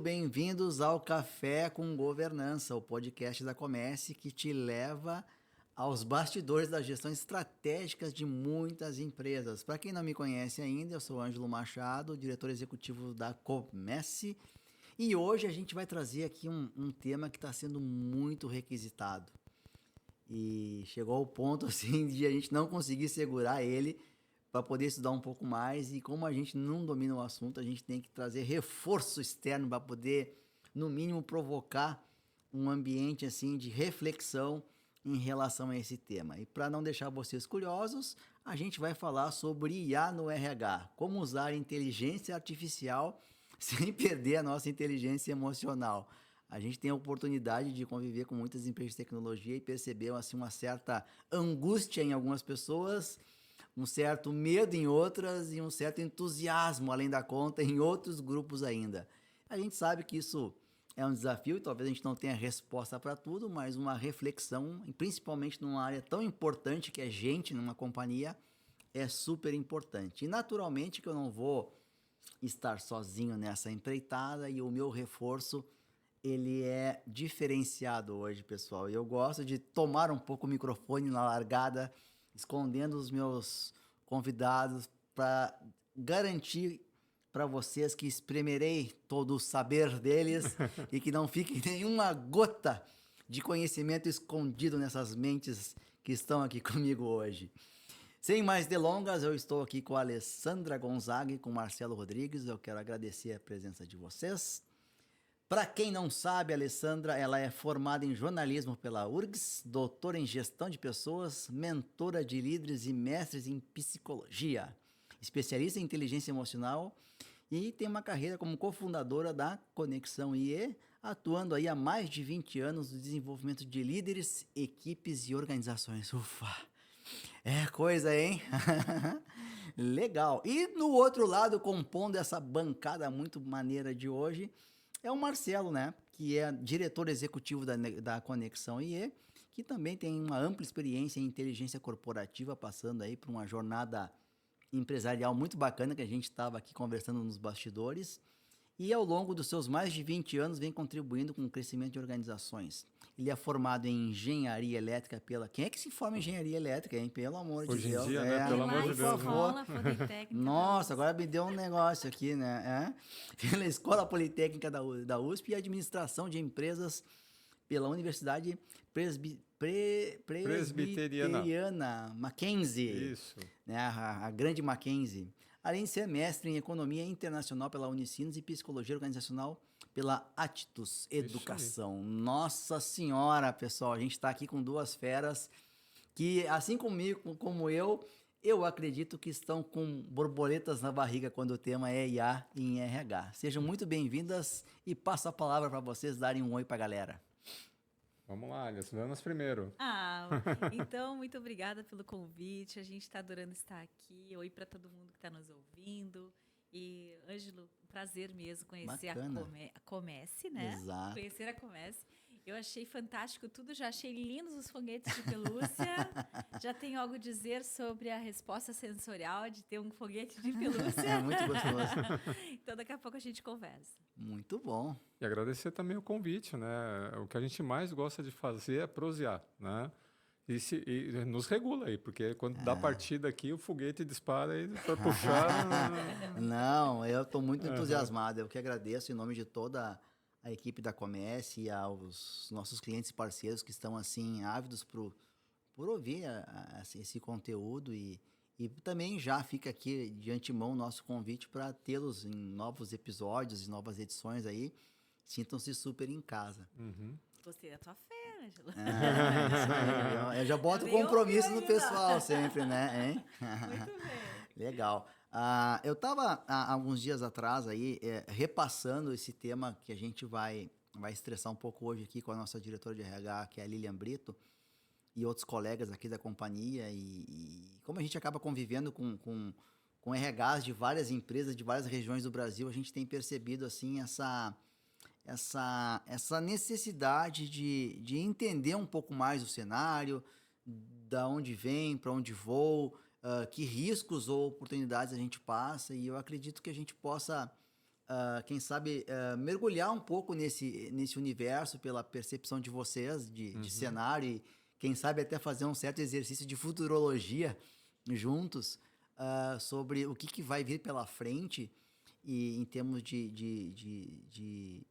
bem-vindos ao Café com Governança, o podcast da Comece que te leva aos bastidores das gestões estratégicas de muitas empresas. Para quem não me conhece ainda, eu sou Ângelo Machado, diretor executivo da Comece, e hoje a gente vai trazer aqui um tema que está sendo muito requisitado. E chegou ao ponto assim de a gente não conseguir segurar ele para poder estudar um pouco mais, e como a gente não domina o assunto, a gente tem que trazer reforço externo para poder, no mínimo, provocar um ambiente assim de reflexão em relação a esse tema. E para não deixar vocês curiosos, a gente vai falar sobre IA no RH, como usar inteligência artificial sem perder a nossa inteligência emocional. A gente tem a oportunidade de conviver com muitas empresas de tecnologia e perceber assim, uma certa angústia em algumas pessoas, um certo medo em outras e um certo entusiasmo além da conta em outros grupos ainda. A gente sabe que isso é um desafio e talvez a gente não tenha resposta para tudo, mas uma reflexão, principalmente numa área tão importante que é gente numa companhia, é super importante. E naturalmente que eu não vou estar sozinho nessa empreitada, e o meu reforço ele é diferenciado hoje, pessoal. Eu gosto de tomar um pouco o microfone na largada, escondendo os meus convidados para garantir para vocês que espremerei todo o saber deles e que não fique nenhuma gota de conhecimento escondido nessas mentes que estão aqui comigo hoje. Sem mais delongas, eu estou aqui com a Alessandra Gonzaga e com o Marcelo Rodrigues. Eu quero agradecer a presença de vocês. Para quem não sabe, a Alessandra ela é formada em jornalismo pela URGS, doutora em gestão de pessoas, mentora de líderes e mestres em psicologia, especialista em inteligência emocional e tem uma carreira como cofundadora da Conexão IE, atuando aí há mais de 20 anos no desenvolvimento de líderes, equipes e organizações. Ufa! É coisa, hein? Legal. E no outro lado, compondo essa bancada muito maneira de hoje, é o Marcelo, né? Que é diretor executivo da Conexão IE, que também tem uma ampla experiência em inteligência corporativa, passando aí por uma jornada empresarial muito bacana que a gente estava aqui conversando nos bastidores. E ao longo dos seus mais de 20 anos vem contribuindo com o crescimento de organizações. Ele é formado em engenharia elétrica pela... Quem é que se forma em engenharia elétrica, hein? Pelo amor de Deus. Hoje em dia, né? Pelo amor de Deus. Escola Politécnica. Nossa, agora me deu um negócio aqui, né? Pela Escola Politécnica da USP e Administração de Empresas pela Universidade Presbiteriana Mackenzie. Isso. Né? A grande Mackenzie. Além de ser mestre em Economia Internacional pela Unicinos e Psicologia Organizacional pela Attus Educação. Nossa Senhora, pessoal, a gente está aqui com duas feras que, assim comigo, como eu acredito que estão com borboletas na barriga quando o tema é IA em RH. Sejam muito bem-vindas e passo a palavra para vocês darem um oi para a galera. Vamos lá, Alice, damas primeiro. Então, muito obrigada pelo convite. A gente está adorando estar aqui. Oi para todo mundo que está nos ouvindo. E, Ângelo, um prazer mesmo conhecer a Comece, né? Exato. Conhecer a Comece. Eu achei fantástico tudo, já achei lindos os foguetes de pelúcia. Já tenho algo a dizer sobre a resposta sensorial de ter um foguete de pelúcia. É muito gostoso. Então, daqui a pouco a gente conversa. Muito bom. E agradecer também o convite, né? O que a gente mais gosta de fazer é prosear, né? E nos regula aí, porque quando dá partida aqui, o foguete dispara e para puxar... Não, eu estou muito entusiasmado. Eu que agradeço em nome de toda a equipe da Comece e aos nossos clientes e parceiros que estão assim ávidos por ouvir esse conteúdo e também já fica aqui de antemão o nosso convite para tê-los em novos episódios e novas edições aí. Sintam-se super em casa. Uhum. Gostei da tua fé, Ângelo. Isso aí. Eu já boto compromisso no pessoal sempre, né? Hein? Muito bem. Legal. Eu estava há alguns dias atrás aí repassando esse tema que a gente vai estressar um pouco hoje aqui com a nossa diretora de RH, que é a Lilian Brito, e outros colegas aqui da companhia. E como a gente acaba convivendo com RHs de várias empresas, de várias regiões do Brasil, a gente tem percebido assim essa necessidade de entender um pouco mais o cenário, da onde vem, para onde vou, que riscos ou oportunidades a gente passa, e eu acredito que a gente possa quem sabe, mergulhar um pouco nesse universo pela percepção de vocês, de cenário, e quem sabe até fazer um certo exercício de futurologia juntos, sobre o que vai vir pela frente e em termos de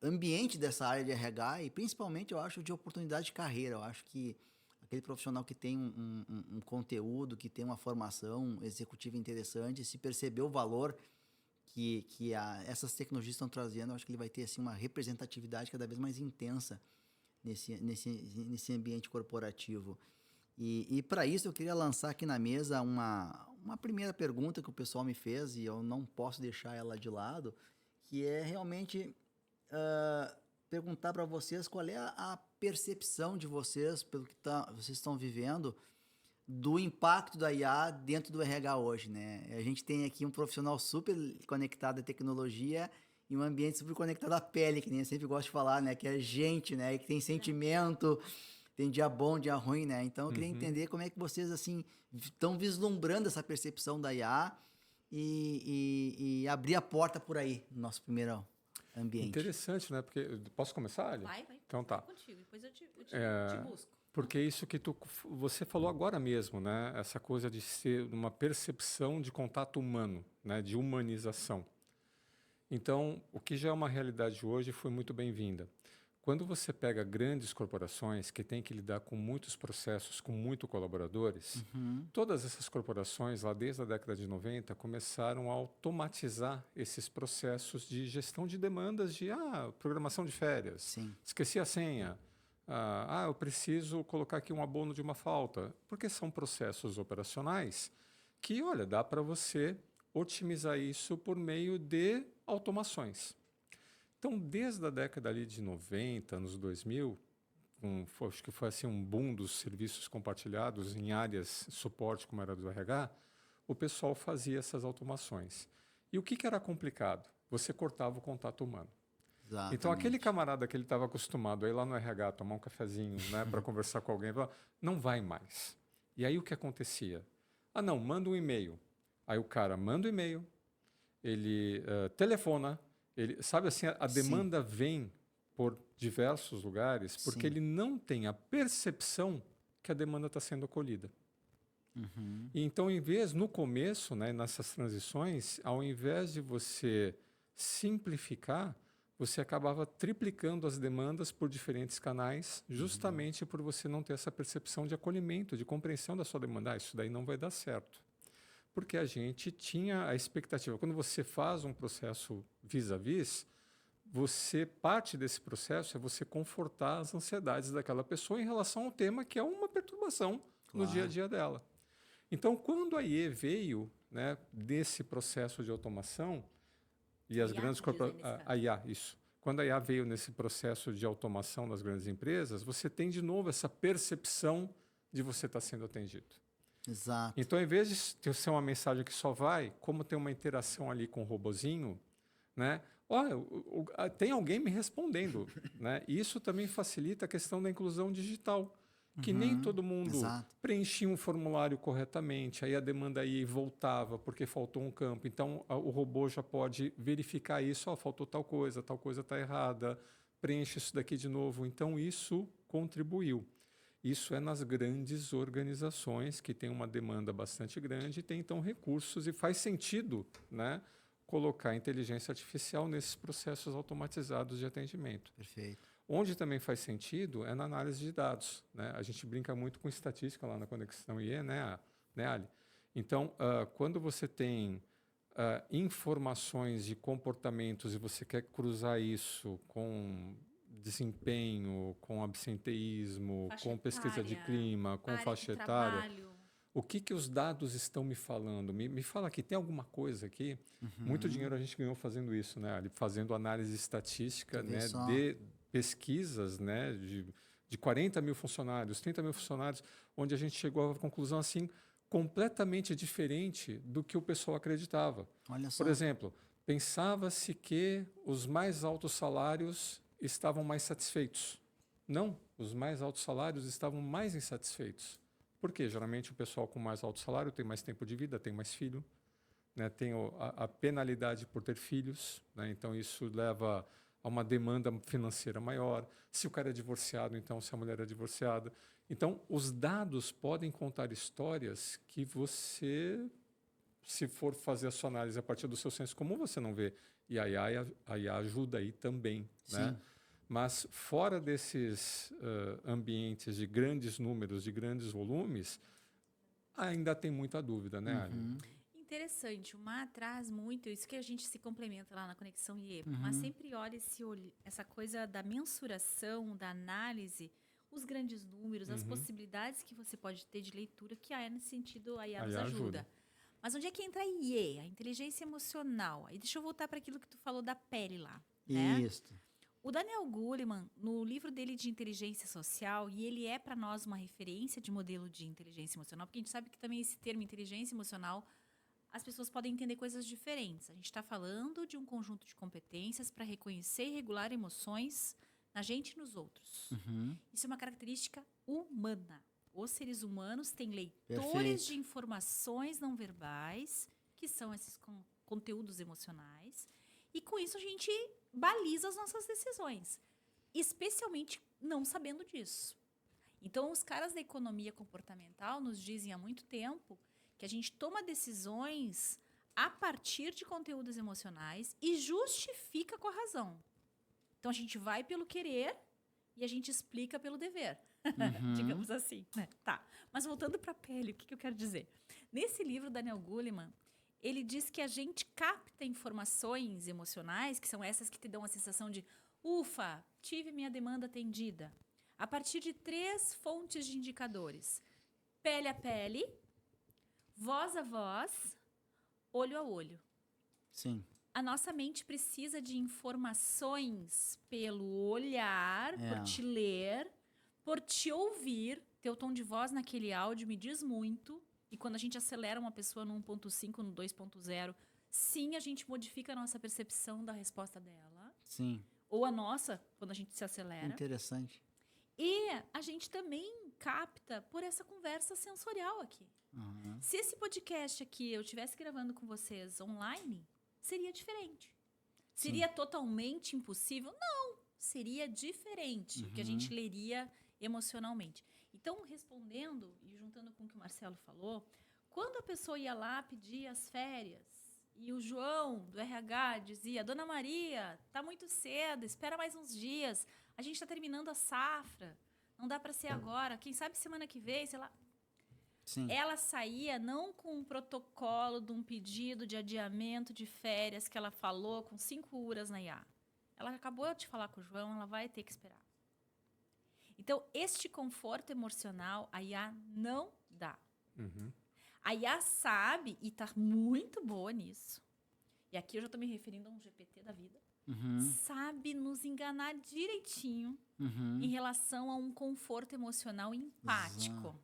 ambiente dessa área de RH e principalmente, eu acho, de oportunidade de carreira. Eu acho que aquele profissional que tem um conteúdo, que tem uma formação executiva interessante, se perceber o valor que essas tecnologias estão trazendo, eu acho que ele vai ter assim, uma representatividade cada vez mais intensa nesse ambiente corporativo. E para isso eu queria lançar aqui na mesa uma primeira pergunta que o pessoal me fez e eu não posso deixar ela de lado, que é realmente perguntar para vocês qual é a percepção de vocês, pelo que vocês estão vivendo, do impacto da IA dentro do RH hoje, né? A gente tem aqui um profissional super conectado à tecnologia e um ambiente super conectado à pele, que nem eu sempre gosto de falar, né? Que é gente, né? Que tem sentimento, tem dia bom, dia ruim, né? Então, eu queria entender como é que vocês, assim, estão vislumbrando essa percepção da IA e abrir a porta por aí, no nosso primeiro ambiente. Interessante, né? Porque, posso começar, Ali? Vai. Então tá. Contigo, depois eu te busco. Porque isso que você falou agora mesmo, né? Essa coisa de ser uma percepção de contato humano, né? De humanização. Então, o que já é uma realidade hoje foi muito bem-vinda. Quando você pega grandes corporações que têm que lidar com muitos processos, com muitos colaboradores, todas essas corporações, lá desde a década de 90, começaram a automatizar esses processos de gestão de demandas de programação de férias, Sim. Esqueci a senha, eu preciso colocar aqui um abono de uma falta, porque são processos operacionais que, olha, dá para você otimizar isso por meio de automações. Então, desde a década ali de 90, anos 2000, acho que foi assim um boom dos serviços compartilhados em áreas suporte, como era do RH, o pessoal fazia essas automações. E o que era complicado? Você cortava o contato humano. Exatamente. Então, aquele camarada que ele estava acostumado a ir lá no RH, tomar um cafezinho, né, para conversar com alguém, não vai mais. E aí o que acontecia? Não, manda um e-mail. Aí o cara manda um e-mail, ele telefona, sabe assim, a demanda vem por diversos lugares porque ele não tem a percepção que a demanda está sendo acolhida. E então, no começo, né, nessas transições, ao invés de você simplificar, você acabava triplicando as demandas por diferentes canais, justamente por você não ter essa percepção de acolhimento, de compreensão da sua demanda. Isso daí não vai dar certo. Porque a gente tinha a expectativa. Quando você faz um processo vis-à-vis, parte desse processo é você confortar as ansiedades daquela pessoa em relação ao tema que é uma perturbação no dia a dia dela. Então, quando a IE veio, né, desse processo de automação, e as grandes corporações... A IA, isso. Quando a IA veio nesse processo de automação das grandes empresas, você tem de novo essa percepção de você estar sendo atendido. Exato. Então, em vez de ser uma mensagem que só vai, como tem uma interação ali com o robozinho, né? Tem alguém me respondendo, né? E isso também facilita a questão da inclusão digital, que nem todo mundo preenchia um formulário corretamente, aí a demanda ia e voltava porque faltou um campo. Então, o robô já pode verificar isso, faltou tal coisa está errada, preenche isso daqui de novo. Então, isso contribuiu. Isso é nas grandes organizações que têm uma demanda bastante grande e têm, então, recursos e faz sentido, né, colocar inteligência artificial nesses processos automatizados de atendimento. Perfeito. Onde também faz sentido é na análise de dados, né? A gente brinca muito com estatística lá na Conexão IE, né, Ali? Então, quando você tem informações de comportamentos e você quer cruzar isso com desempenho, com absenteísmo, com pesquisa de clima, com faixa etária, o que os dados estão me falando? Me fala aqui, tem alguma coisa aqui? Muito dinheiro a gente ganhou fazendo isso, né, Ali? Fazendo análise estatística, né, de pesquisas, né, de 40 mil funcionários, 30 mil funcionários, onde a gente chegou à conclusão assim, completamente diferente do que o pessoal acreditava. Olha só. Por exemplo, pensava-se que os mais altos salários estavam mais satisfeitos. Não, os mais altos salários estavam mais insatisfeitos. Por quê? Geralmente o pessoal com mais alto salário tem mais tempo de vida, tem mais filho, né? Tem a penalidade por ter filhos, né? Então isso leva a uma demanda financeira maior. Se o cara é divorciado, então se a mulher é divorciada. Então, os dados podem contar histórias que você, se for fazer a sua análise a partir do seu senso comum, você não vê. E a IA ajuda aí também, né? Mas fora desses ambientes de grandes números, de grandes volumes, ainda tem muita dúvida, né, Anny? Interessante, o Mar traz muito, isso que a gente se complementa lá na Conexão IE, mas sempre olha essa coisa da mensuração, da análise, os grandes números, as possibilidades que você pode ter de leitura, que a IA, nesse sentido, a IA nos ajuda. Mas onde é que entra a IE, a inteligência emocional? Aí deixa eu voltar para aquilo que tu falou da pele lá. Né? Isso. O Daniel Goleman, no livro dele de inteligência social, e ele é para nós uma referência de modelo de inteligência emocional, porque a gente sabe que também esse termo inteligência emocional, as pessoas podem entender coisas diferentes. A gente está falando de um conjunto de competências para reconhecer e regular emoções na gente e nos outros. Isso é uma característica humana. Os seres humanos têm leitores de informações não verbais, que são esses conteúdos emocionais, e com isso a gente baliza as nossas decisões, especialmente não sabendo disso. Então, os caras da economia comportamental nos dizem há muito tempo que a gente toma decisões a partir de conteúdos emocionais e justifica com a razão. Então, a gente vai pelo querer e a gente explica pelo dever, digamos assim. Né? Tá. Mas voltando para a pele, o que eu quero dizer? Nesse livro, Daniel Goleman, ele diz que a gente capta informações emocionais, que são essas que te dão a sensação de ufa, tive minha demanda atendida, a partir de 3 fontes de indicadores. Pele a pele, voz a voz, olho a olho. Sim. A nossa mente precisa de informações pelo olhar, por te ler, por te ouvir. Teu tom de voz naquele áudio me diz muito. E quando a gente acelera uma pessoa no 1.5, no 2.0, sim, a gente modifica a nossa percepção da resposta dela. Sim. Ou a nossa, quando a gente se acelera. Interessante. E a gente também capta por essa conversa sensorial aqui. Se esse podcast aqui eu estivesse gravando com vocês online, seria diferente. Seria totalmente impossível? Não, seria diferente o que a gente leria emocionalmente. Então, respondendo e juntando com o que o Marcelo falou, quando a pessoa ia lá pedir as férias e o João do RH dizia: Dona Maria, tá muito cedo, espera mais uns dias, a gente está terminando a safra, não dá para ser agora, quem sabe semana que vem, sei lá. Sim. Ela saía não com um protocolo de um pedido de adiamento de férias que ela falou com 5 horas na IA. Ela acabou de falar com o João, ela vai ter que esperar. Então, este conforto emocional, a IA não dá. A IA sabe, e está muito boa nisso, e aqui eu já estou me referindo a um GPT da vida, sabe nos enganar direitinho em relação a um conforto emocional empático.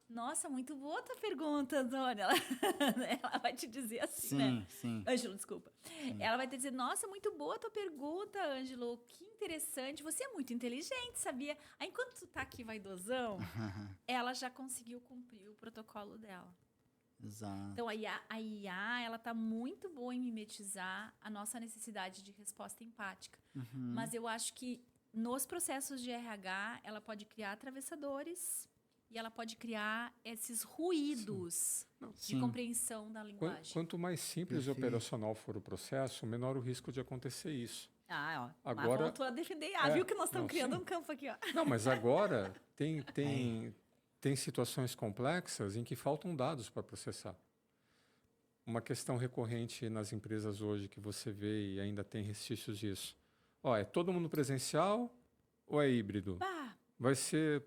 Nossa, muito boa a tua pergunta, Antônia. Ela vai te dizer assim, né? Sim. Ângelo, desculpa. Ela vai te dizer, nossa, muito boa a tua pergunta, Ângelo. Que interessante. Você é muito inteligente, sabia? Aí, enquanto tu tá aqui vaidosão, ela já conseguiu cumprir o protocolo dela. Exato. Então, a IA, ela tá muito boa em mimetizar a nossa necessidade de resposta empática. Mas eu acho que nos processos de RH, ela pode criar atravessadores e ela pode criar esses ruídos de compreensão da linguagem. Quanto mais simples e operacional for o processo, menor o risco de acontecer isso. Agora Agora voltou a defender. Viu que nós estamos criando um campo aqui, ó. Não, mas agora tem situações complexas em que faltam dados para processar. Uma questão recorrente nas empresas hoje que você vê e ainda tem restícios disso. É todo mundo presencial ou é híbrido? Vai ser,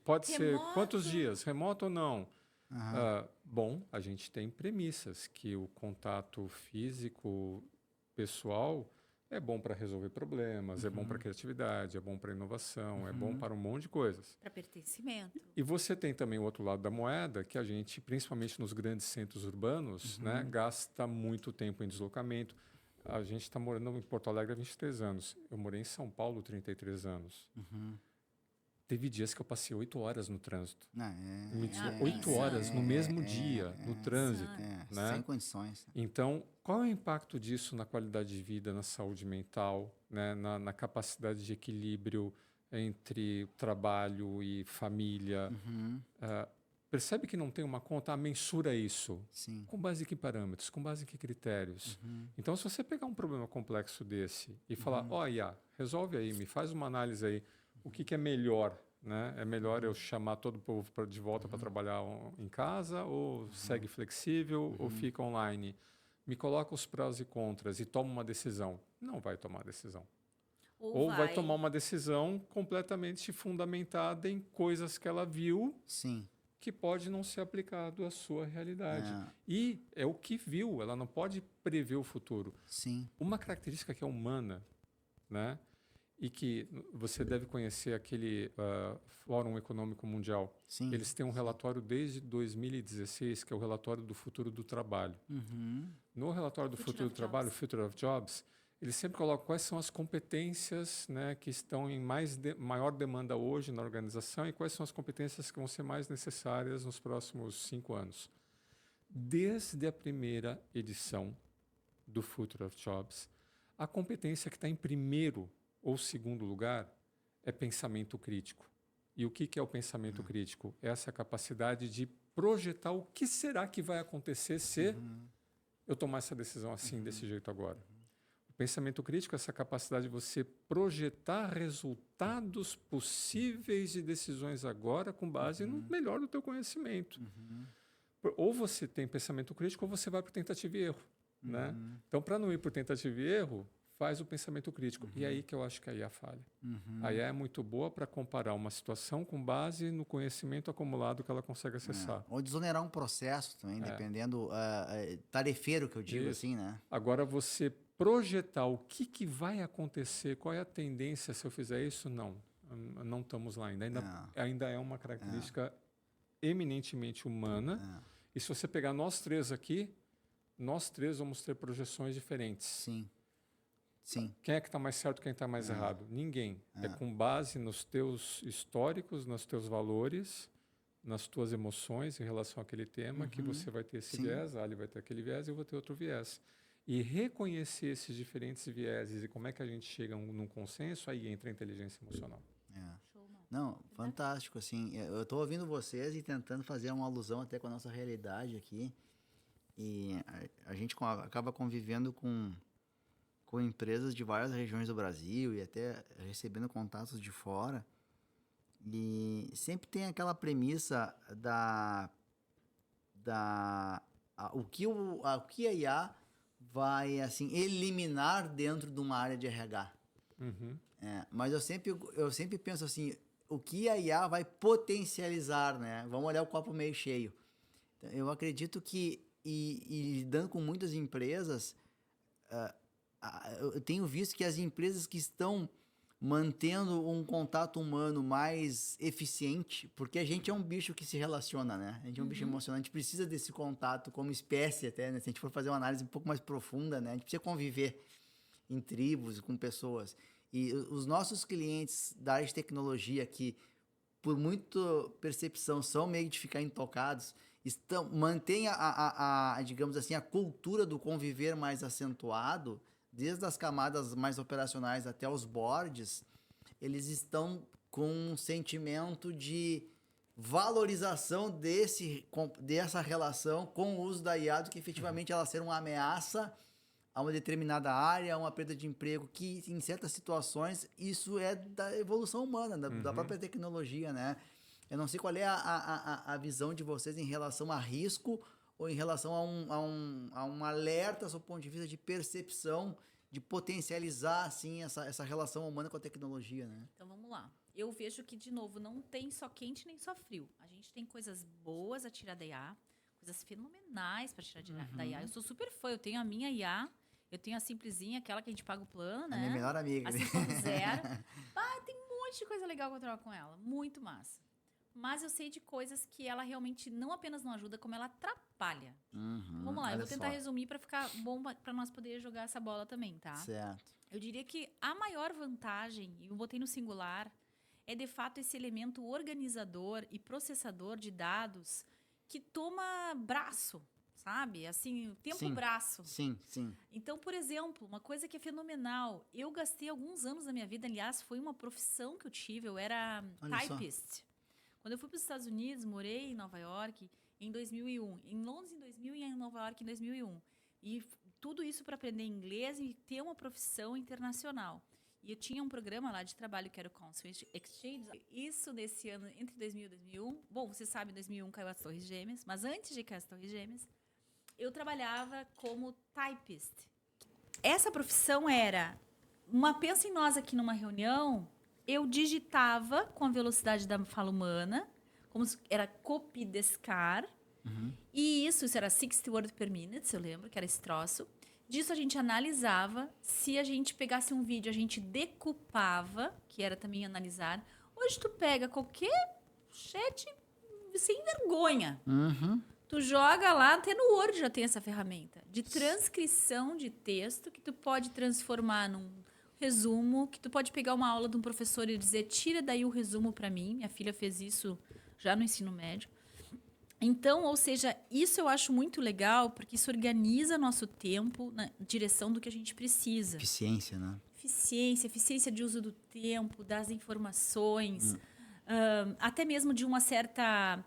pode ser quantos dias, remoto ou não? Bom, a gente tem premissas que o contato físico, pessoal, é bom para resolver problemas, é bom para criatividade, é bom para inovação, é bom para um monte de coisas. Para pertencimento. E você tem também o outro lado da moeda, que a gente, principalmente nos grandes centros urbanos, né, gasta muito tempo em deslocamento. A gente está morando em Porto Alegre há 23 anos. Eu morei em São Paulo há 33 anos. Teve dias que eu passei 8 horas no trânsito. Me dizer, 8 horas no mesmo dia, no trânsito. Né? Sem condições. Então, qual é o impacto disso na qualidade de vida, na saúde mental, né? na capacidade de equilíbrio entre trabalho e família? Percebe que não tem uma conta? Mensura isso. Sim. Com base em que parâmetros? Com base em que critérios? Então, se você pegar um problema complexo desse e falar, IA, resolve aí, me faz uma análise aí, o que é melhor? Né? É melhor eu chamar todo o povo de volta para trabalhar em casa, ou segue flexível, ou fica online? Me coloca os prós e contras e toma uma decisão. Não vai tomar decisão. Ou vai tomar uma decisão completamente fundamentada em coisas que ela viu. Sim. Que pode não ser aplicado à sua realidade. E é o que viu, ela não pode prever o futuro. Sim. Uma característica que é humana, né? E que você deve conhecer aquele Fórum Econômico Mundial. Sim. Eles têm um relatório desde 2016, que é o relatório do futuro do trabalho. No relatório do futuro do trabalho, Future of Jobs, eles sempre colocam quais são as competências, né, que estão em maior demanda hoje na organização e quais são as competências que vão ser mais necessárias nos próximos 5 anos. Desde a primeira edição do Future of Jobs, a competência que está em primeiro ou segundo lugar é pensamento crítico. E o que é o pensamento crítico? É essa capacidade de projetar o que será que vai acontecer se eu tomar essa decisão assim, desse jeito agora. O pensamento crítico é essa capacidade de você projetar resultados possíveis de decisões agora com base no melhor do teu conhecimento. Ou você tem pensamento crítico ou você vai para tentativa e erro. Né? Então, para não ir por tentativa e erro, faz o pensamento crítico. E é aí que eu acho que a IA falha. A IA é muito boa para comparar uma situação com base no conhecimento acumulado que ela consegue acessar. Ou desonerar um processo também, dependendo tarefeiro, que eu digo assim, né? Agora, você projetar o que vai acontecer, qual é a tendência se eu fizer isso, não estamos lá ainda. Ainda é uma característica eminentemente humana. E se você pegar nós três aqui, nós três vamos ter projeções diferentes. Sim. Quem é que está mais certo, quem está mais errado? Ninguém. É com base nos teus históricos, nos teus valores, nas tuas emoções em relação àquele tema que você vai ter esse viés, a Ali vai ter aquele viés e eu vou ter outro viés. E reconhecer esses diferentes vieses e como é que a gente chega num consenso, aí entra a inteligência emocional. Não, fantástico, assim. Eu estou ouvindo vocês e tentando fazer uma alusão até com a nossa realidade aqui. E a gente acaba convivendo com empresas de várias regiões do Brasil e até recebendo contatos de fora. E sempre tem aquela premissa o que a IA vai assim eliminar dentro de uma área de RH. Mas eu sempre penso assim, o que a IA vai potencializar, né? Vamos olhar o copo meio cheio. Então, eu acredito que e lidando com muitas empresas, eu tenho visto que as empresas que estão mantendo um contato humano mais eficiente, porque a gente é um bicho que se relaciona, né? A gente é um bicho emocional, a gente precisa desse contato como espécie até, né? Se a gente for fazer uma análise um pouco mais profunda, né? A gente precisa conviver em tribos, com pessoas. E os nossos clientes da área de tecnologia, que por muita percepção são meio de ficar intocados, mantém digamos assim, a cultura do conviver mais acentuado, desde as camadas mais operacionais até os boards, eles estão com um sentimento de valorização dessa relação com o uso da IA, do que efetivamente ela ser uma ameaça a uma determinada área, a uma perda de emprego, que em certas situações isso é da evolução humana, da própria tecnologia, né? Eu não sei qual é a visão de vocês em relação a risco ou em relação a um alerta, do ponto de vista de percepção, de potencializar assim, essa relação humana com a tecnologia, né? Então vamos lá. Eu vejo que, de novo, não tem só quente nem só frio. A gente tem coisas boas a tirar da IA, coisas fenomenais para tirar da IA. Eu sou super fã, eu tenho a minha IA, eu tenho a simplesinha, aquela que a gente paga o plano, né? A minha melhor amiga. A 5.0. Tem um monte de coisa legal que eu troco com ela. Muito massa. Mas eu sei de coisas que ela realmente não apenas não ajuda, como ela atrapalha. Vamos lá, eu vou tentar resumir para ficar bom para nós poder jogar essa bola também, tá? Certo. Eu diria que a maior vantagem, e eu botei no singular, é de fato esse elemento organizador e processador de dados que toma braço, sabe? Assim, o tempo braço. Sim, sim. Então, por exemplo, uma coisa que é fenomenal, eu gastei alguns anos da minha vida, aliás, foi uma profissão que eu tive, eu era typist. Quando eu fui para os Estados Unidos, morei em Nova York em 2001, em Londres em 2000 e em Nova York em 2001. E tudo isso para aprender inglês e ter uma profissão internacional. E eu tinha um programa lá de trabalho que era o Council Exchange. Isso nesse ano, entre 2000 e 2001. Bom, você sabe, em 2001 caiu as Torres Gêmeas, mas antes de cair as Torres Gêmeas, eu trabalhava como typist. Essa profissão era... Pensa em nós aqui numa reunião, eu digitava com a velocidade da fala humana, como se era copy-descar, e isso era 60 words per minute, eu lembro que era esse troço. Disso a gente analisava, se a gente pegasse um vídeo, a gente decupava, que era também analisar. Hoje tu pega qualquer chat sem vergonha. Tu joga lá, até no Word já tem essa ferramenta de transcrição de texto que tu pode transformar num resumo, que tu pode pegar uma aula de um professor e dizer, tira daí o resumo para mim. Minha filha fez isso já no ensino médio. Então, ou seja, isso eu acho muito legal, porque isso organiza nosso tempo na direção do que a gente precisa. Eficiência, né? Eficiência de uso do tempo, das informações, até mesmo de uma certa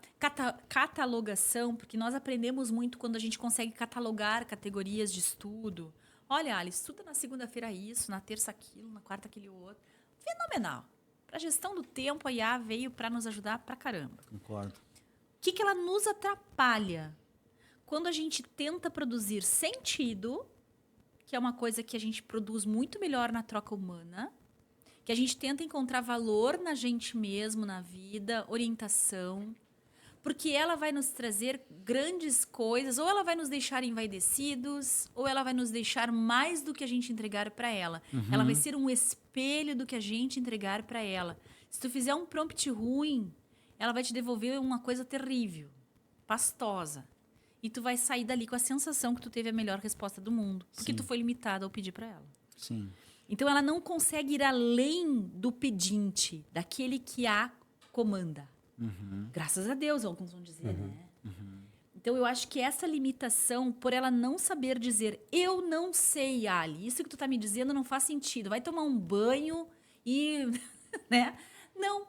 catalogação, porque nós aprendemos muito quando a gente consegue catalogar categorias de estudo. Olha, Alice, estuda na segunda-feira isso, na terça aquilo, na quarta aquele outro. Fenomenal. Para a gestão do tempo, a IA veio para nos ajudar pra caramba. Concordo. O que ela nos atrapalha? Quando a gente tenta produzir sentido, que é uma coisa que a gente produz muito melhor na troca humana, que a gente tenta encontrar valor na gente mesmo, na vida, orientação, porque ela vai nos trazer grandes coisas, ou ela vai nos deixar envaidecidos, ou ela vai nos deixar mais do que a gente entregar para ela. Ela vai ser um espelho do que a gente entregar para ela. Se tu fizer um prompt ruim, ela vai te devolver uma coisa terrível, pastosa. E tu vai sair dali com a sensação que tu teve a melhor resposta do mundo. Porque tu foi limitado ao pedir para ela. Sim. Então, ela não consegue ir além do pedinte, daquele que a comanda. Graças a Deus, alguns vão dizer, né? Então, eu acho que essa limitação, por ela não saber dizer, eu não sei, Ali, isso que tu tá me dizendo não faz sentido. Vai tomar um banho e... né? Não.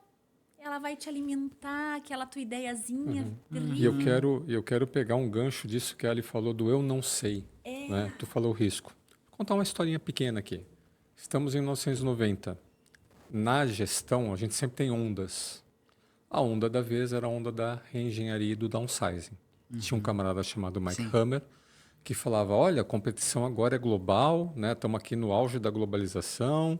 Ela vai te alimentar, aquela tua ideiazinha terrível. E eu quero pegar um gancho disso que a Ali falou do eu não sei. Né? Tu falou risco. Vou contar uma historinha pequena aqui. Estamos em 1990. Na gestão, a gente sempre tem ondas. A onda da vez era a onda da reengenharia e do downsizing. Tinha um camarada chamado Mike Hammer, que falava, olha, a competição agora é global, né? Estamos aqui no auge da globalização.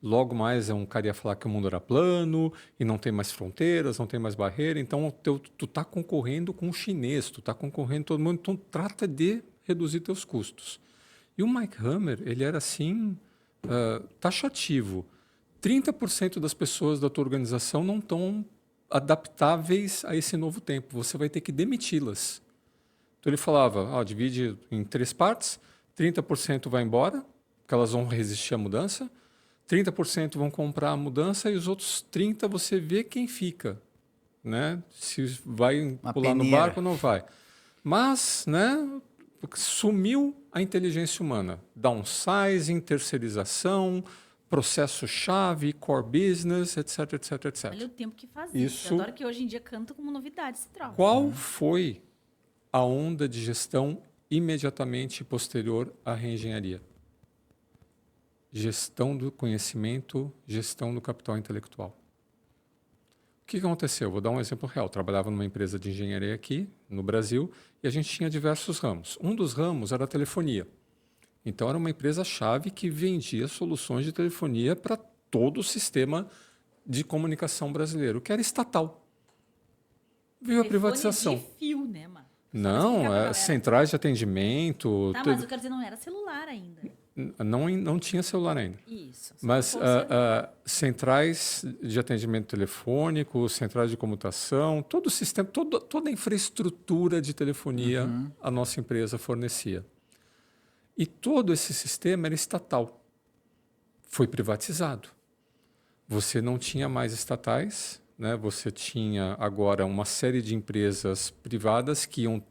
Logo mais um cara ia falar que o mundo era plano e não tem mais fronteiras, não tem mais barreira. Então, tu está concorrendo com o chinês, tu está concorrendo com todo mundo. Então, trata de reduzir teus custos. E o Mike Hammer, ele era assim, taxativo. 30% das pessoas da tua organização não estão adaptáveis a esse novo tempo. Você vai ter que demiti-las. Então, ele falava, divide em 3 partes. 30% vai embora, porque elas vão resistir à mudança. 30% vão comprar a mudança e os outros 30% você vê quem fica, né? Se vai pular no barco ou não vai. Mas, né, sumiu a inteligência humana. Downsizing, terceirização, processo-chave, core business, etc, etc, etc. Olha o tempo que faz isso. Eu adoro que hoje em dia canta como novidade esse troço. Qual foi a onda de gestão imediatamente posterior à reengenharia? Gestão do conhecimento, gestão do capital intelectual. O que aconteceu? Vou dar um exemplo real. Eu trabalhava numa empresa de engenharia aqui, no Brasil, e a gente tinha diversos ramos. Um dos ramos era a telefonia. Então, era uma empresa-chave que vendia soluções de telefonia para todo o sistema de comunicação brasileiro, que era estatal. Veio a privatização. De fio, né, mano? Não, centrais de atendimento. Tá, mas eu quero dizer, não era celular ainda. Não tinha celular ainda. Isso. Mas centrais de atendimento telefônico, centrais de comutação, todo o sistema, toda a infraestrutura de telefonia a nossa empresa fornecia. E todo esse sistema era estatal. Foi privatizado. você não tinha mais estatais, né? Você tinha agora uma série de empresas privadas que iam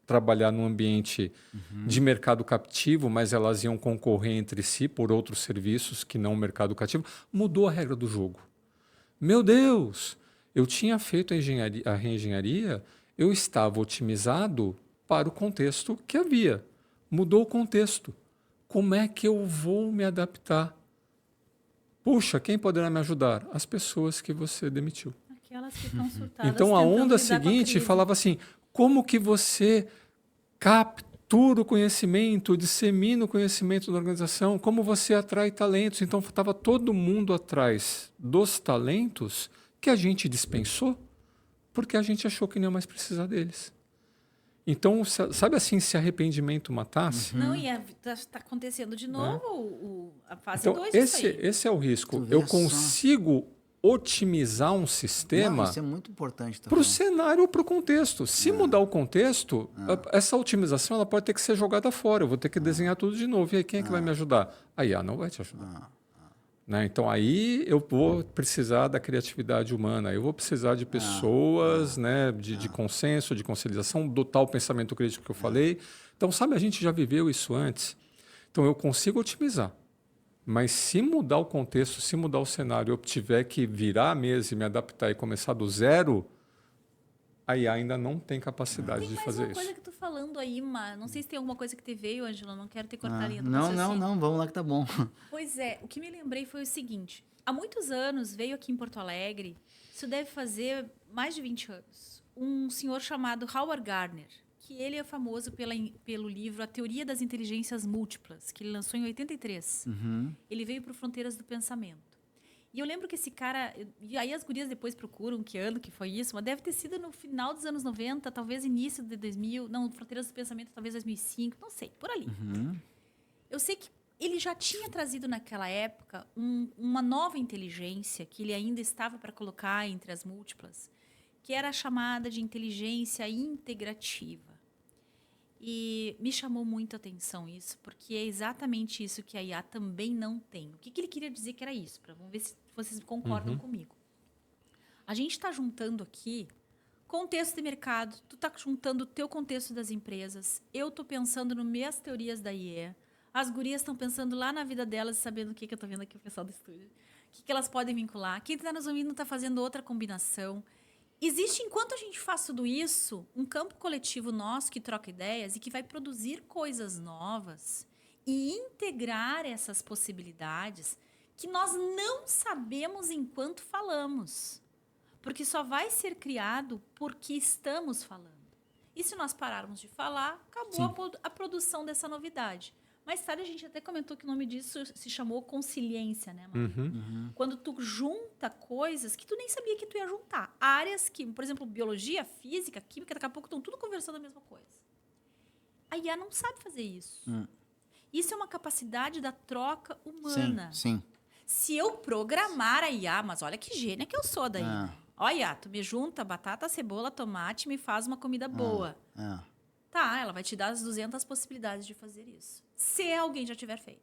trabalhar num ambiente de mercado captivo, mas elas iam concorrer entre si por outros serviços que não o mercado cativo. Mudou a regra do jogo. Meu Deus! Eu tinha feito a reengenharia, eu estava otimizado para o contexto que havia. Mudou o contexto. Como é que eu vou me adaptar? Puxa, quem poderá me ajudar? As pessoas que você demitiu. Aquelas que estão surtadas. Então a onda seguinte falava assim: como que você captura o conhecimento, dissemina o conhecimento da organização, como você atrai talentos? Então estava todo mundo atrás dos talentos que a gente dispensou porque a gente achou que não ia mais precisar deles. Então, sabe assim, se arrependimento matasse? Não, e está acontecendo de novo a fase então, 2 esse é o risco. Eu consigo otimizar um sistema isso é muito importante para o cenário ou para o contexto. Se mudar o contexto, essa otimização ela pode ter que ser jogada fora. Eu vou ter que desenhar tudo de novo. E aí, quem é que vai me ajudar? A IA não vai te ajudar. Né? Então, aí eu vou precisar da criatividade humana, eu vou precisar de pessoas, né, de consenso, de conciliação, do tal pensamento crítico que eu falei. Então, sabe, a gente já viveu isso antes. Então, eu consigo otimizar. Mas se mudar o contexto, se mudar o cenário, eu tiver que virar a mesa e me adaptar e começar do zero, a IA ainda não tem capacidade de fazer isso. Tem mais uma coisa que tu falando aí, mas não sei se tem alguma coisa que te veio, Ângela, não quero ter cortaria do Não, vamos lá que tá bom. Pois é, o que me lembrei foi o seguinte, há muitos anos veio aqui em Porto Alegre, isso deve fazer mais de 20 anos, um senhor chamado Howard Gardner, que ele é famoso pelo livro A Teoria das Inteligências Múltiplas, que ele lançou em 83. Ele veio para o Fronteiras do Pensamento. E eu lembro que esse cara... E aí as gurias depois procuram que ano que foi isso, mas deve ter sido no final dos anos 90, talvez início de 2000. Não, Fronteiras do Pensamento, talvez 2005, não sei, por ali. Eu sei que ele já tinha trazido naquela época uma nova inteligência, que ele ainda estava para colocar entre as múltiplas, que era a chamada de inteligência integrativa. E me chamou muito a atenção isso, porque é exatamente isso que a IA também não tem. O que ele queria dizer que era isso? Vamos ver se vocês concordam comigo. A gente está juntando aqui contexto de mercado, tu está juntando o teu contexto das empresas, eu estou pensando nas minhas teorias da IE, as gurias estão pensando lá na vida delas, sabendo o que eu estou vendo aqui o pessoal do estúdio, o que elas podem vincular, quem está nos ouvindo está fazendo outra combinação. Existe, enquanto a gente faz tudo isso, um campo coletivo nosso que troca ideias e que vai produzir coisas novas e integrar essas possibilidades que nós não sabemos enquanto falamos. Porque só vai ser criado porque estamos falando. E se nós pararmos de falar, acabou a produção dessa novidade. Mais tarde a gente até comentou que o nome disso se chamou consiliência, né, Maria? Quando tu junta coisas que tu nem sabia que tu ia juntar. Áreas que, por exemplo, biologia, física, química, daqui a pouco estão tudo conversando a mesma coisa. A IA não sabe fazer isso. Isso é uma capacidade da troca humana. Sim. Se eu programar a IA, mas olha que gênia que eu sou daí. Olha, tu me junta batata, cebola, tomate e me faz uma comida boa. Tá, ela vai te dar as 200 possibilidades de fazer isso. Se alguém já tiver feito.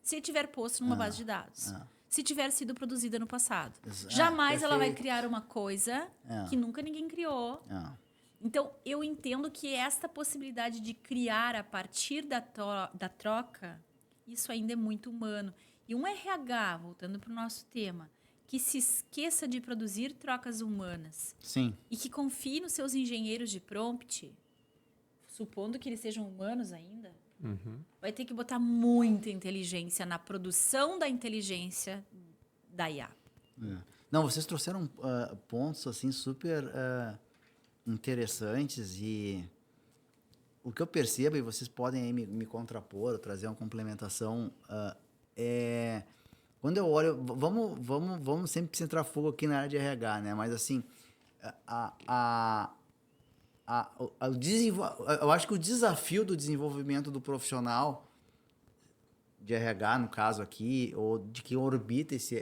Se tiver posto numa base de dados. Se tiver sido produzida no passado. Jamais ela vai criar uma coisa que nunca ninguém criou. Então, eu entendo que esta possibilidade de criar a partir da troca, isso ainda é muito humano. E um RH, voltando para o nosso tema, que se esqueça de produzir trocas humanas. E que confie nos seus engenheiros de prompt, supondo que eles sejam humanos ainda, vai ter que botar muita inteligência na produção da inteligência da IA. Não, vocês trouxeram pontos assim super interessantes e o que eu percebo, e vocês podem aí me contrapor, trazer uma complementação, quando eu olho, vamos sempre centrar fogo aqui na área de RH, né? Mas assim, eu acho que o desafio do desenvolvimento do profissional de RH, no caso aqui, ou de que orbita esse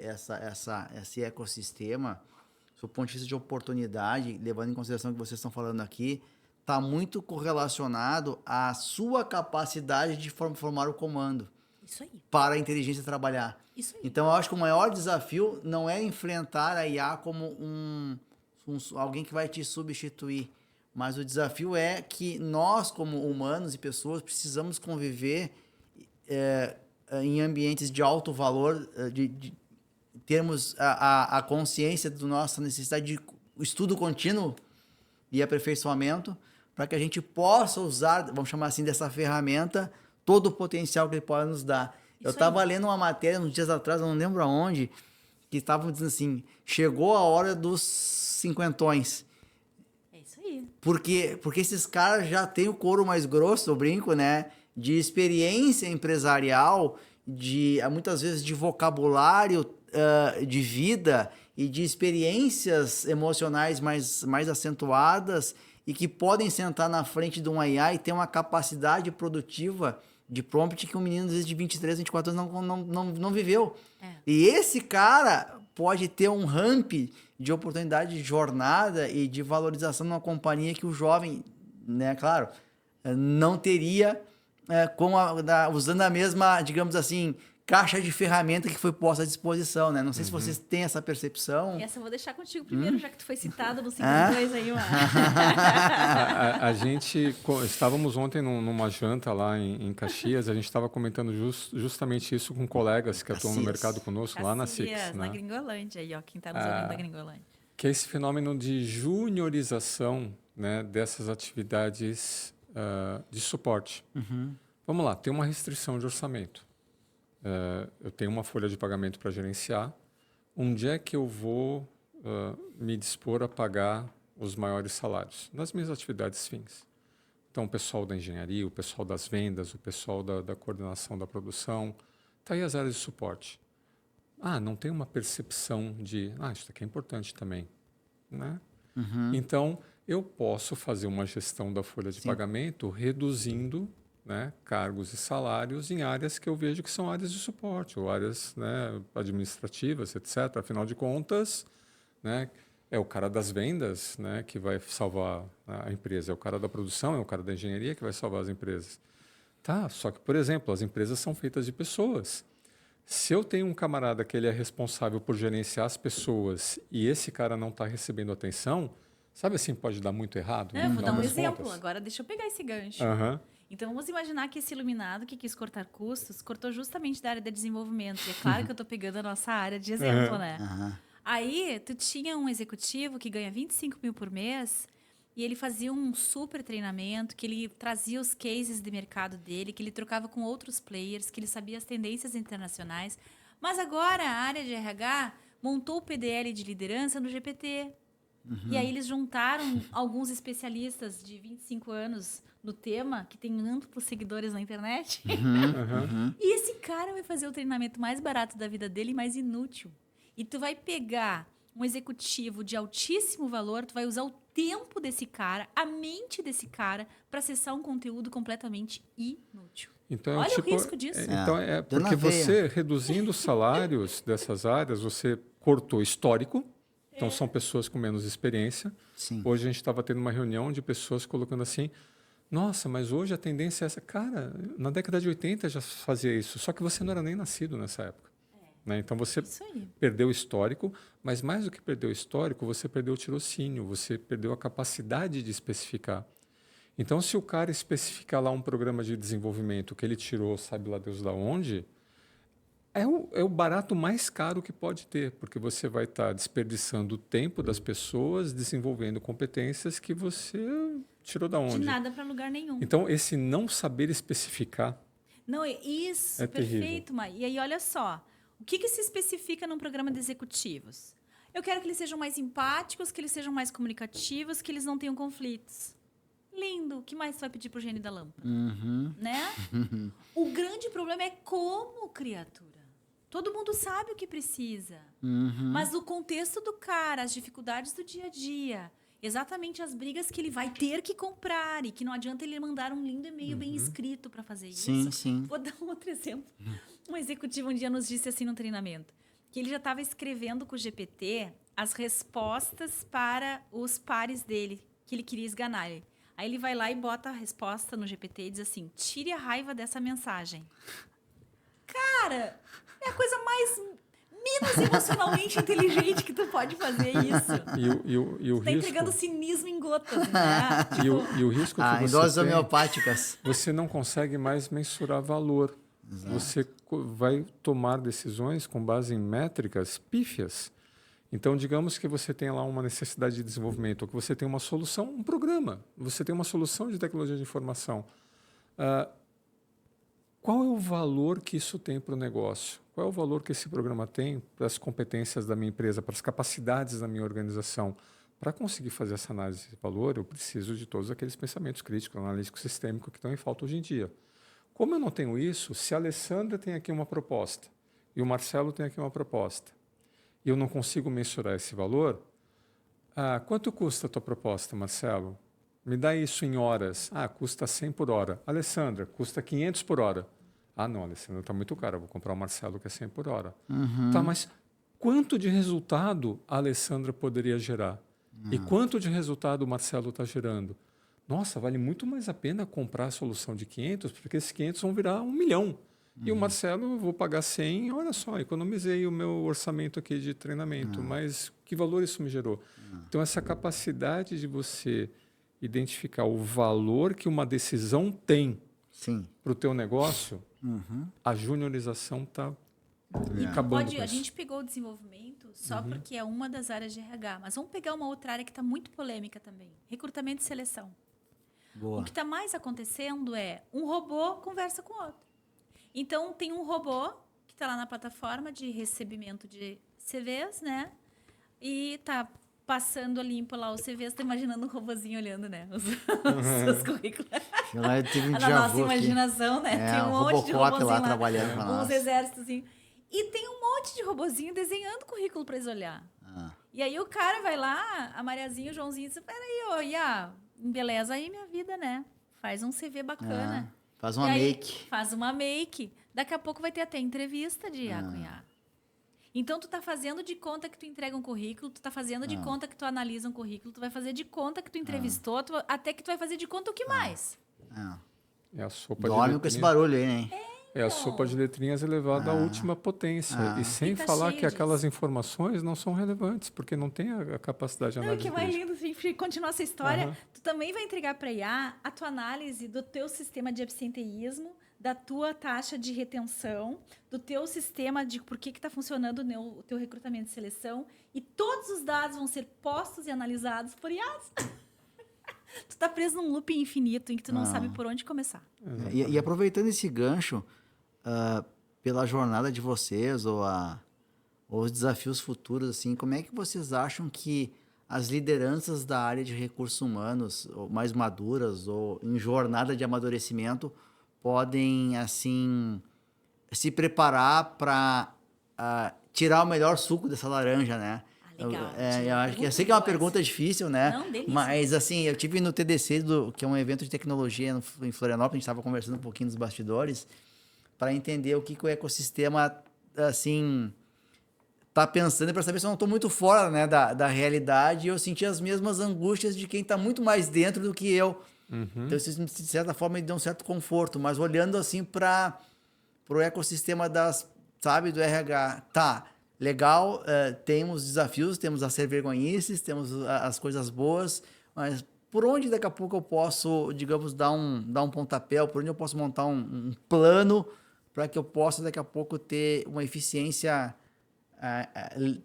ecossistema, do ponto de vista de oportunidade, levando em consideração o que vocês estão falando aqui, está muito correlacionado à sua capacidade de formar o comando. Isso aí. para a inteligência trabalhar. Isso aí. Então, eu acho que o maior desafio não é enfrentar a IA como alguém que vai te substituir, mas o desafio é que nós, como humanos e pessoas, precisamos conviver em ambientes de alto valor, de termos a consciência da nossa necessidade de estudo contínuo e aperfeiçoamento, para que a gente possa usar, vamos chamar assim, dessa ferramenta, todo o potencial que ele pode nos dar. Eu estava lendo uma matéria uns dias atrás, eu não lembro aonde, que estavam dizendo assim, chegou a hora dos cinquentões. É isso aí. Porque esses caras já têm o couro mais grosso, eu brinco, né? De experiência empresarial, muitas vezes de vocabulário de vida e de experiências emocionais mais acentuadas e que podem sentar na frente de um AI e ter uma capacidade produtiva de prompt que um menino, às vezes, de 23, 24 anos não viveu. E esse cara pode ter um ramp de oportunidade de jornada e de valorização numa companhia que o jovem, né, claro, não teria usando a mesma, digamos assim, caixa de ferramenta que foi posta à disposição, né? Não sei se vocês têm essa percepção. Essa eu vou deixar contigo primeiro, já que tu foi citado no 52 aí. A gente, estávamos ontem numa janta lá em Caxias, a gente estava comentando justamente isso com colegas que atuam no mercado conosco, Caxias, lá na Six. Na Gringolândia, aí, ó, quem está nos ouvindo da Gringolândia. Que é esse fenômeno de juniorização, né, dessas atividades de suporte. Vamos lá, tem uma restrição de orçamento. Eu tenho uma folha de pagamento para gerenciar. Onde é que eu vou me dispor a pagar os maiores salários? Nas minhas atividades fins. Então, o pessoal da engenharia, o pessoal das vendas, o pessoal da coordenação da produção. Está aí as áreas de suporte. Não tem uma percepção de, isso aqui é importante também. Né? Então, eu posso fazer uma gestão da folha de pagamento reduzindo, né, cargos e salários em áreas que eu vejo que são áreas de suporte, ou áreas, né, administrativas, etc. Afinal de contas, né, é o cara das vendas, né, que vai salvar a empresa, é o cara da produção, é o cara da engenharia que vai salvar as empresas. Só que, por exemplo, as empresas são feitas de pessoas. Se eu tenho um camarada que ele é responsável por gerenciar as pessoas e esse cara não está recebendo atenção, sabe assim, pode dar muito errado? Eu vou dar um exemplo. Agora deixa eu pegar esse gancho. Uhum. Então, vamos imaginar que esse iluminado que quis cortar custos, cortou justamente da área de desenvolvimento. E é claro que eu estou pegando a nossa área de exemplo, né? Aí, tu tinha um executivo que ganha 25 mil por mês e ele fazia um super treinamento, que ele trazia os cases de mercado dele, que ele trocava com outros players, que ele sabia as tendências internacionais. Mas agora, a área de RH montou o PDL de liderança no GPT. E aí, eles juntaram alguns especialistas de 25 anos no tema, que tem amplos seguidores na internet. E esse cara vai fazer o treinamento mais barato da vida dele e mais inútil. E tu vai pegar um executivo de altíssimo valor, tu vai usar o tempo desse cara, a mente desse cara, para acessar um conteúdo completamente inútil. Então, olha o risco disso. Então, porque você, reduzindo os salários dessas áreas, você cortou histórico. Então, são pessoas com menos experiência. Sim. Hoje, a gente estava tendo uma reunião de pessoas colocando assim, nossa, mas hoje a tendência é essa. Cara, na década de 80 já fazia isso, só que você não era nem nascido nessa época. Né? Então, você perdeu o histórico, mas mais do que perder o histórico, você perdeu o tirocínio, você perdeu a capacidade de especificar. Então, se o cara especificar lá um programa de desenvolvimento que ele tirou, sabe lá Deus da onde, é o barato mais caro que pode ter, porque você vai estar desperdiçando o tempo das pessoas, desenvolvendo competências que você tirou da onde? De nada para lugar nenhum. Então, esse não saber especificar... Não, isso, perfeito, Mai. E aí, olha só, o que se especifica num programa de executivos? Eu quero que eles sejam mais empáticos, que eles sejam mais comunicativos, que eles não tenham conflitos. Lindo. O que mais você vai pedir pro gênio da lâmpada? Né? O grande problema é como criatura. Todo mundo sabe o que precisa. Mas o contexto do cara, as dificuldades do dia a dia, exatamente as brigas que ele vai ter que comprar e que não adianta ele mandar um lindo e-mail bem escrito para fazer isso. Sim. Vou dar um outro exemplo. Um executivo um dia nos disse assim no treinamento, que ele já estava escrevendo com o GPT as respostas para os pares dele, que ele queria esganar. Aí ele vai lá e bota a resposta no GPT e diz assim, tire a raiva dessa mensagem. Cara, é a coisa menos emocionalmente inteligente que tu pode fazer isso. E o Tu tá risco... entregando cinismo em gotas, né? E o risco que em você doses tem, homeopáticas. você não consegue mais mensurar valor. Exato. Você vai tomar decisões com base em métricas pífias. Então, digamos que você tem lá uma necessidade de desenvolvimento, ou que você tem uma solução, um programa, você tem uma solução de tecnologia de informação. Qual é o valor que isso tem para o negócio? Qual é o valor que esse programa tem para as competências da minha empresa, para as capacidades da minha organização? Para conseguir fazer essa análise de valor, eu preciso de todos aqueles pensamentos críticos, analítico, sistêmico que estão em falta hoje em dia. Como eu não tenho isso, se a Alessandra tem aqui uma proposta e o Marcelo tem aqui uma proposta, e eu não consigo mensurar esse valor, quanto custa a tua proposta, Marcelo? Me dá isso em horas. Custa 100 por hora. Alessandra, custa 500 por hora. Não, Alessandra, está muito caro. Eu vou comprar o Marcelo, que é 100 por hora. Tá, mas quanto de resultado a Alessandra poderia gerar? E quanto de resultado o Marcelo está gerando? Nossa, vale muito mais a pena comprar a solução de 500, porque esses 500 vão virar 1 milhão. E o Marcelo, eu vou pagar 100, olha só, economizei o meu orçamento aqui de treinamento, mas que valor isso me gerou? Então, essa capacidade de você identificar o valor que uma decisão tem para o teu negócio, a juniorização está acabando com A isso. gente pegou o desenvolvimento só porque é uma das áreas de RH, mas vamos pegar uma outra área que está muito polêmica também, recrutamento e seleção. Boa. O que está mais acontecendo é um robô conversa com outro. Então, tem um robô que está lá na plataforma de recebimento de CVs, né? E está passando a limpo lá os CVs, tá imaginando um robozinho olhando, né? Os currículos. Eu tive um Na nossa imaginação, né? É, tem um monte de Robocop robozinho lá trabalhando pra nós. uns exércitos. E tem um monte de robozinho desenhando currículo para eles olhar. E aí o cara vai lá, a Mariazinha, o Joãozinho, diz, peraí, ô, Iá, embeleza aí minha vida, né? Faz um CV bacana. Faz uma make. Faz uma make. Daqui a pouco vai ter até entrevista de Iá com Iá. Então, tu tá fazendo de conta que tu entrega um currículo, tu tá fazendo de conta que tu analisa um currículo, tu vai fazer de conta que tu entrevistou, até que tu vai fazer de conta o que mais? É a sopa Dorme com esse barulho aí, né? É a sopa de letrinhas elevada à última potência. E sem falar que aquelas informações não são relevantes, porque não tem a capacidade de análise. O que é mais lindo, se a gente continuar essa história, tu também vai entregar para a IA a tua análise do teu sistema de absenteísmo, da tua taxa de retenção, do teu sistema de por que está funcionando o teu recrutamento e seleção, e todos os dados vão ser postos e analisados por IAs. Tu tá preso num loop infinito em que tu não sabe por onde começar. E aproveitando esse gancho, pela jornada de vocês ou os desafios futuros, assim, como é que vocês acham que as lideranças da área de recursos humanos, ou mais maduras ou em jornada de amadurecimento, podem, assim, se preparar para tirar o melhor suco dessa laranja, né? Legal. Eu sei que é uma pergunta difícil, né? Não, delícia. Mas, assim, eu tive no TDC, que é um evento de tecnologia em Florianópolis, a gente estava conversando um pouquinho dos bastidores, para entender o que o ecossistema, assim, tá pensando, para saber se eu não estou muito fora, né, da realidade, e eu senti as mesmas angústias de quem está muito mais dentro do que eu. Então, isso, de certa forma, me deu um certo conforto, mas olhando, assim, para o ecossistema do RH, tá, legal, temos desafios, temos as vergonhices, temos as coisas boas, mas por onde daqui a pouco eu posso, digamos, dar um pontapé, por onde eu posso montar um plano para que eu possa daqui a pouco ter uma eficiência,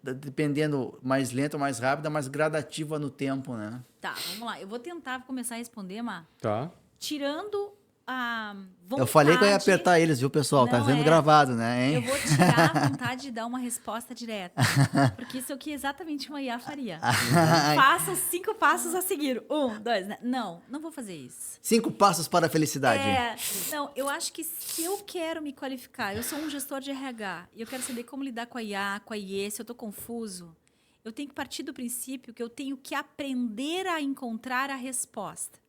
dependendo mais lenta ou mais rápida, mais gradativa no tempo, né? Tá, vamos lá. Eu vou tentar começar a responder, Mar. Tá. Tirando a vontade... Eu falei que eu ia apertar eles, viu, pessoal? Tá sendo gravado, né, hein? Eu vou tirar a vontade de dar uma resposta direta. Porque isso é o que exatamente uma IA faria. Faça os 5 passos a seguir. 1, 2, né? Não vou fazer isso. 5 passos para a felicidade. Não, eu acho que se eu quero me qualificar, eu sou um gestor de RH, e eu quero saber como lidar com a IA, com a IE, se eu estou confuso, eu tenho que partir do princípio que eu tenho que aprender a encontrar a resposta.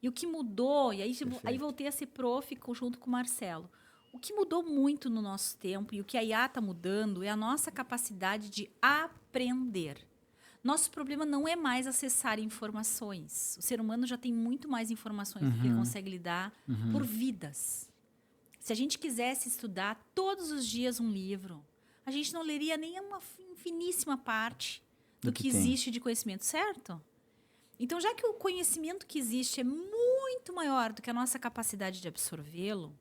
E o que mudou, e aí voltei a ser prof junto com o Marcelo. O que mudou muito no nosso tempo e o que a IA está mudando é a nossa capacidade de aprender. Nosso problema não é mais acessar informações. O ser humano já tem muito mais informações do que ele consegue lidar por vidas. Se a gente quisesse estudar todos os dias um livro, a gente não leria nem uma finíssima parte do que existe de conhecimento, certo? Então, já que o conhecimento que existe é muito maior do que a nossa capacidade de absorvê-lo,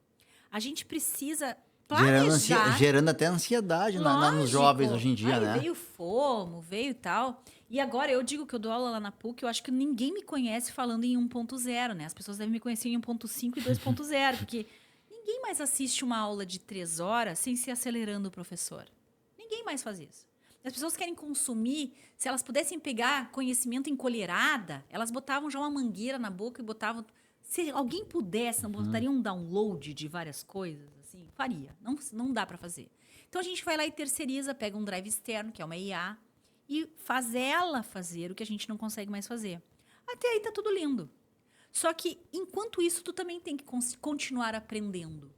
a gente precisa planejar. Gerando até ansiedade nos jovens hoje em dia, né? Veio FOMO, veio tal. E agora eu digo que eu dou aula lá na PUC, eu acho que ninguém me conhece falando em 1.0, né? As pessoas devem me conhecer em 1.5 e 2.0, porque ninguém mais assiste uma aula de 3 horas sem se acelerando o professor. Ninguém mais faz isso. As pessoas querem consumir, se elas pudessem pegar conhecimento em colherada, elas botavam já uma mangueira na boca e botavam... Se alguém pudesse, não botaria um download de várias coisas? Assim, faria. Não dá para fazer. Então, a gente vai lá e terceiriza, pega um drive externo, que é uma IA, e faz ela fazer o que a gente não consegue mais fazer. Até aí tá tudo lindo. Só que, enquanto isso, tu também tem que continuar aprendendo.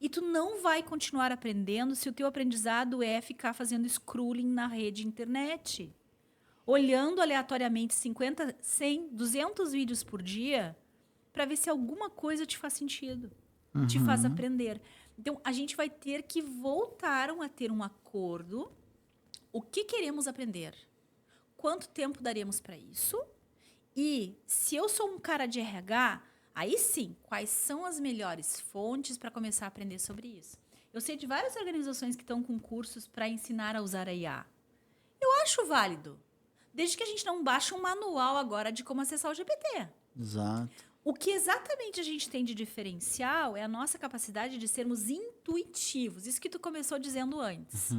E tu não vai continuar aprendendo se o teu aprendizado é ficar fazendo scrolling na rede internet. Olhando aleatoriamente 50, 100, 200 vídeos por dia para ver se alguma coisa te faz sentido, te faz aprender. Então, a gente vai ter que voltar a ter um acordo. O que queremos aprender? Quanto tempo daremos para isso? E se eu sou um cara de RH, aí sim, quais são as melhores fontes para começar a aprender sobre isso? Eu sei de várias organizações que estão com cursos para ensinar a usar a IA. Eu acho válido, desde que a gente não baixe um manual agora de como acessar o GPT. Exato. O que exatamente a gente tem de diferencial é a nossa capacidade de sermos intuitivos. Isso que tu começou dizendo antes.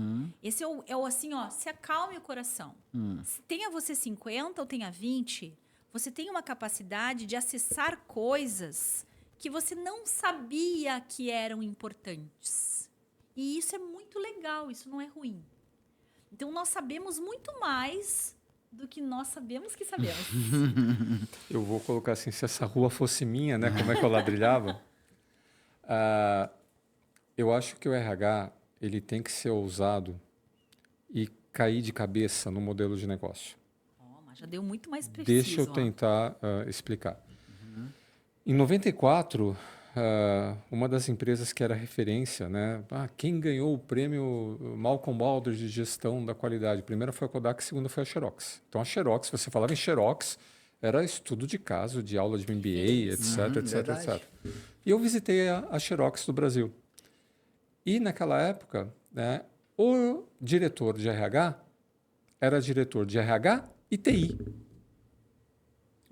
Esse é o assim, ó, se acalme o coração. Tenha você 50 ou tenha 20, você tem uma capacidade de acessar coisas que você não sabia que eram importantes. E isso é muito legal, isso não é ruim. Então, nós sabemos muito mais do que nós sabemos que sabemos. Eu vou colocar assim, se essa rua fosse minha, né? Como é que eu ladrilhava? Eu acho que o RH ele tem que ser ousado e cair de cabeça no modelo de negócio. Mas já deu muito mais preciso. Deixa eu tentar explicar. Em 94, uma das empresas que era referência, né? Quem ganhou o prêmio Malcolm Baldrige de gestão da qualidade? Primeira foi a Kodak, a segunda foi a Xerox. Então, a Xerox, você falava em Xerox, era estudo de caso, de aula de MBA, etc. E eu visitei a Xerox do Brasil. E, naquela época, né, o diretor de RH era diretor de RH e TI.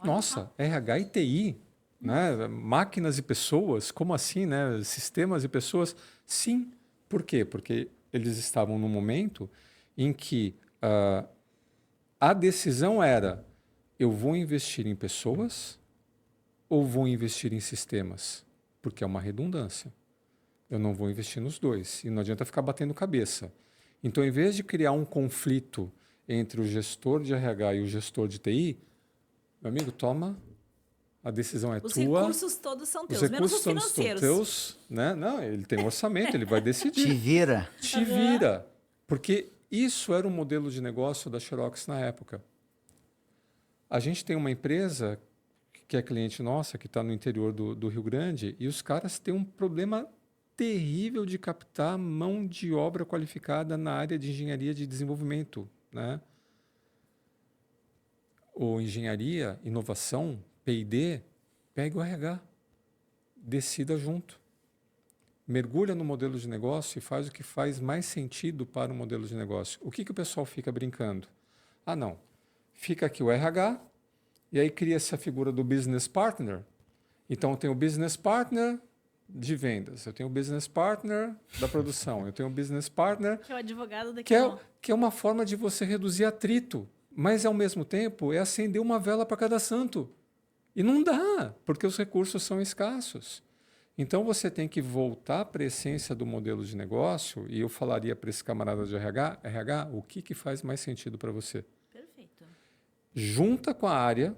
Nossa, RH e TI? Né? Máquinas e pessoas, como assim, né? Sistemas e pessoas? Sim. Por quê? Porque eles estavam num momento em que a decisão era: eu vou investir em pessoas ou vou investir em sistemas? Porque é uma redundância. Eu não vou investir nos dois. E não adianta ficar batendo cabeça. Então, em vez de criar um conflito entre o gestor de RH e o gestor de TI, meu amigo, toma... A decisão é tua. Os recursos todos são teus, menos os financeiros. Teus, né? Não, ele tem um orçamento, ele vai decidir. Te vira. Te vira. Porque isso era o modelo de negócio da Xerox na época. A gente tem uma empresa que é cliente nossa, que está no interior do Rio Grande, e os caras têm um problema terrível de captar mão de obra qualificada na área de engenharia de desenvolvimento, né? Ou engenharia, inovação, P&D, pega o RH, decida junto. Mergulha no modelo de negócio e faz o que faz mais sentido para o modelo de negócio. O que o pessoal fica brincando? Não, fica aqui o RH e aí cria-se a figura do business partner. Então, eu tenho o business partner de vendas, eu tenho o business partner da produção, eu tenho o business partner... Que é o advogado daquilo. Que é uma forma de você reduzir atrito, mas, ao mesmo tempo, é acender uma vela para cada santo. E não dá, porque os recursos são escassos. Então, você tem que voltar para a essência do modelo de negócio, e eu falaria para esse camarada de RH, o que faz mais sentido para você? Perfeito. Junta com a área,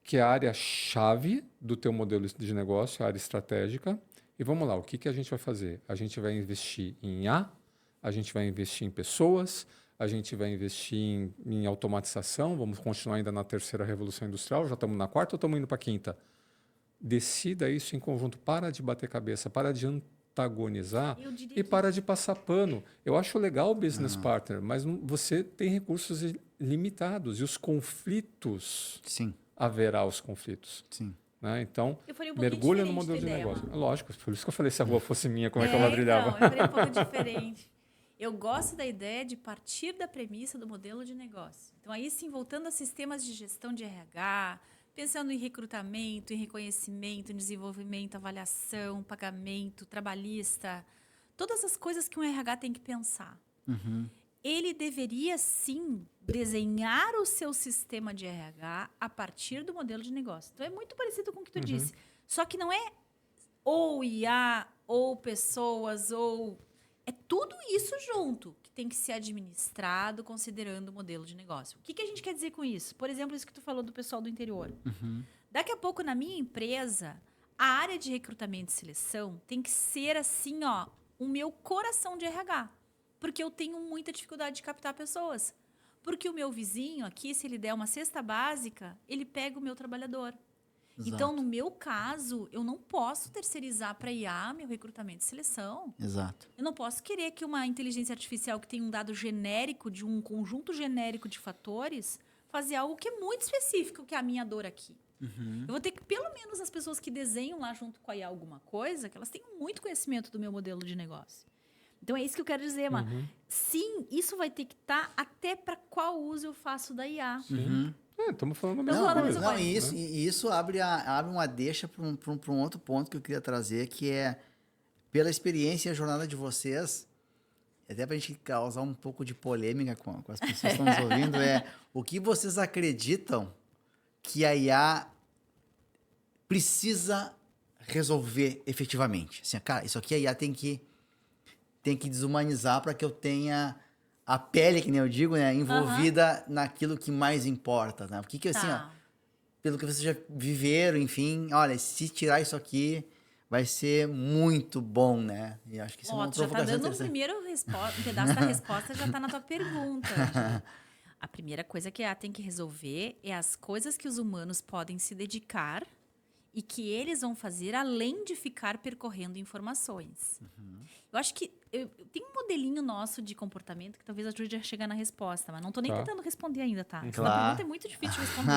que é a área-chave do teu modelo de negócio, a área estratégica, e vamos lá, o que a gente vai fazer? A gente vai investir em a gente vai investir em pessoas, a gente vai investir em automatização, vamos continuar ainda na terceira revolução industrial, já estamos na quarta ou estamos indo para a quinta? Decida isso em conjunto, para de bater cabeça, para de protagonizar e para de passar pano. Eu acho legal o business partner, mas você tem recursos limitados e os conflitos, haverá os conflitos. Sim. Né? Então, mergulha no modelo de negócio. Lógico, por isso que eu falei, se a rua fosse minha, como é que eu ladrilhava? Não, eu falei um pouco diferente. Eu gosto da ideia de partir da premissa do modelo de negócio. Então, aí sim, voltando a sistemas de gestão de RH, pensando em recrutamento, em reconhecimento, em desenvolvimento, avaliação, pagamento, trabalhista, todas as coisas que um RH tem que pensar. Ele deveria, sim, desenhar o seu sistema de RH a partir do modelo de negócio. Então, é muito parecido com o que tu disse. Só que não é ou IA, ou pessoas, ou... É tudo isso junto que tem que ser administrado considerando o modelo de negócio. O que a gente quer dizer com isso? Por exemplo, isso que tu falou do pessoal do interior. Daqui a pouco, na minha empresa, a área de recrutamento e seleção tem que ser assim, ó, o meu coração de RH. Porque eu tenho muita dificuldade de captar pessoas. Porque o meu vizinho aqui, se ele der uma cesta básica, ele pega o meu trabalhador. Exato. Então, no meu caso, eu não posso terceirizar para IA meu recrutamento e seleção. Exato. Eu não posso querer que uma inteligência artificial que tem um dado genérico, de um conjunto genérico de fatores, fazer algo que é muito específico, que é a minha dor aqui. Eu vou ter que, pelo menos, as pessoas que desenham lá junto com a IA alguma coisa, que elas tenham muito conhecimento do meu modelo de negócio. Então, é isso que eu quero dizer, mano. Sim, isso vai ter que estar até para qual uso eu faço da IA. Estamos falando a mesma coisa. Não, e isso abre uma deixa para um outro ponto que eu queria trazer, que é, pela experiência e a jornada de vocês, até para a gente causar um pouco de polêmica com as pessoas que estão nos ouvindo, o que vocês acreditam que a IA precisa resolver efetivamente? Assim, cara, isso aqui a IA tem que desumanizar para que eu tenha a pele, que nem eu digo, né, envolvida naquilo que mais importa, né? Porque assim, ó, pelo que vocês já viveram, enfim, olha, se tirar isso aqui, vai ser muito bom, né? E acho que isso é uma provocação já tá dando um pedaço da resposta, já tá na tua pergunta. A primeira coisa que a tem que resolver é as coisas que os humanos podem se dedicar e que eles vão fazer além de ficar percorrendo informações. Eu acho que tem um modelinho nosso de comportamento que talvez ajude a chegar na resposta, mas não estou nem tentando responder ainda, tá? Essa pergunta é muito difícil de responder.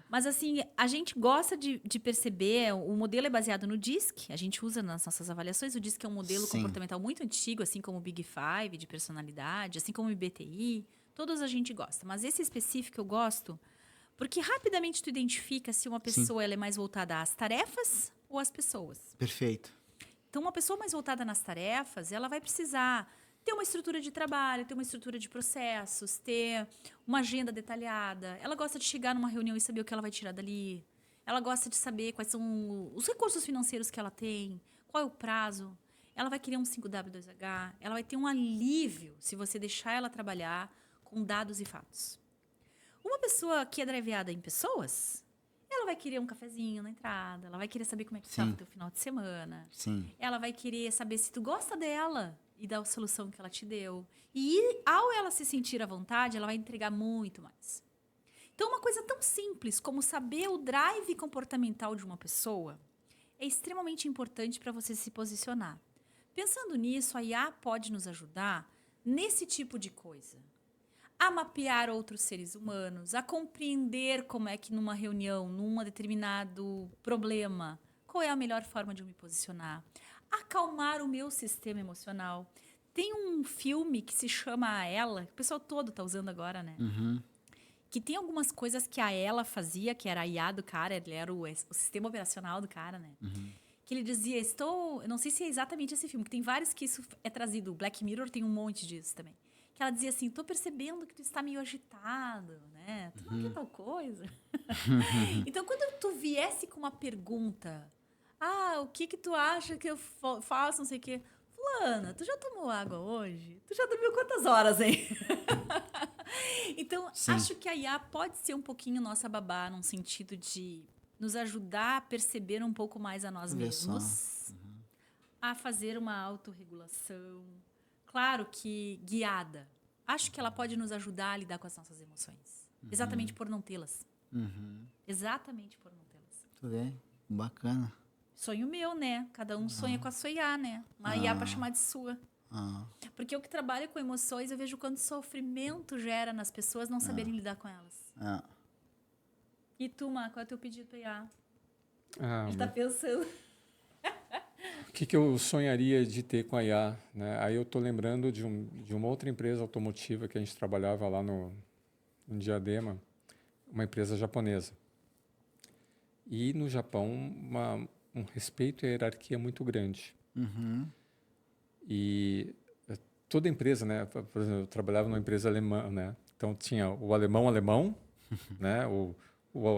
Mas, assim, a gente gosta de perceber, o modelo é baseado no DISC, a gente usa nas nossas avaliações, o DISC é um modelo comportamental muito antigo, assim como o Big Five de personalidade, assim como o IBTI, todos a gente gosta. Mas esse específico eu gosto porque rapidamente tu identifica se uma pessoa ela é mais voltada às tarefas ou às pessoas. Perfeito. Então, uma pessoa mais voltada nas tarefas, ela vai precisar ter uma estrutura de trabalho, ter uma estrutura de processos, ter uma agenda detalhada. Ela gosta de chegar numa reunião e saber o que ela vai tirar dali. Ela gosta de saber quais são os recursos financeiros que ela tem, qual é o prazo. Ela vai querer um 5W2H. Ela vai ter um alívio se você deixar ela trabalhar com dados e fatos. Uma pessoa que é driveada em pessoas, ela vai querer um cafezinho na entrada, ela vai querer saber como é que está o teu final de semana. Ela vai querer saber se tu gosta dela e da solução que ela te deu. E ao ela se sentir à vontade, ela vai entregar muito mais. Então, uma coisa tão simples como saber o drive comportamental de uma pessoa é extremamente importante para você se posicionar. Pensando nisso, a IA pode nos ajudar nesse tipo de coisa. A mapear outros seres humanos, a compreender como é que numa reunião, num determinado problema, qual é a melhor forma de eu me posicionar, acalmar o meu sistema emocional. Tem um filme que se chama A Ela, que o pessoal todo está usando agora, né? Que tem algumas coisas que a Ela fazia, que era a IA do cara, ele era o sistema operacional do cara, né? Que ele dizia, eu não sei se é exatamente esse filme, que tem vários que isso é trazido, o Black Mirror tem um monte disso também. Que ela dizia assim, tô percebendo que tu está meio agitado, né? Tu não quer tal coisa? Então, quando tu viesse com uma pergunta, o que tu acha que eu faço, não sei o quê. Fulana, tu já tomou água hoje? Tu já dormiu quantas horas, hein? Então, acho que a IA pode ser um pouquinho nossa babá, num sentido de nos ajudar a perceber um pouco mais a nós mesmos, a fazer uma autorregulação. Claro que guiada. Acho que ela pode nos ajudar a lidar com as nossas emoções. Exatamente por não tê-las. Exatamente por não tê-las. Tudo bem. Bacana. Sonho meu, né? Cada um sonha com a sua IA, né? Uma IA para chamar de sua. Porque eu que trabalho com emoções, eu vejo quanto sofrimento gera nas pessoas não saberem lidar com elas. E tu, Má, qual é o teu pedido para IA? A gente tá pensando. O que eu sonharia de ter com a IA? Né? Aí eu estou lembrando de uma outra empresa automotiva que a gente trabalhava lá no Diadema, uma empresa japonesa. E no Japão, um respeito e hierarquia muito grande. E toda empresa, né? Por exemplo, eu trabalhava numa empresa alemã, né? Então tinha o alemão, né? O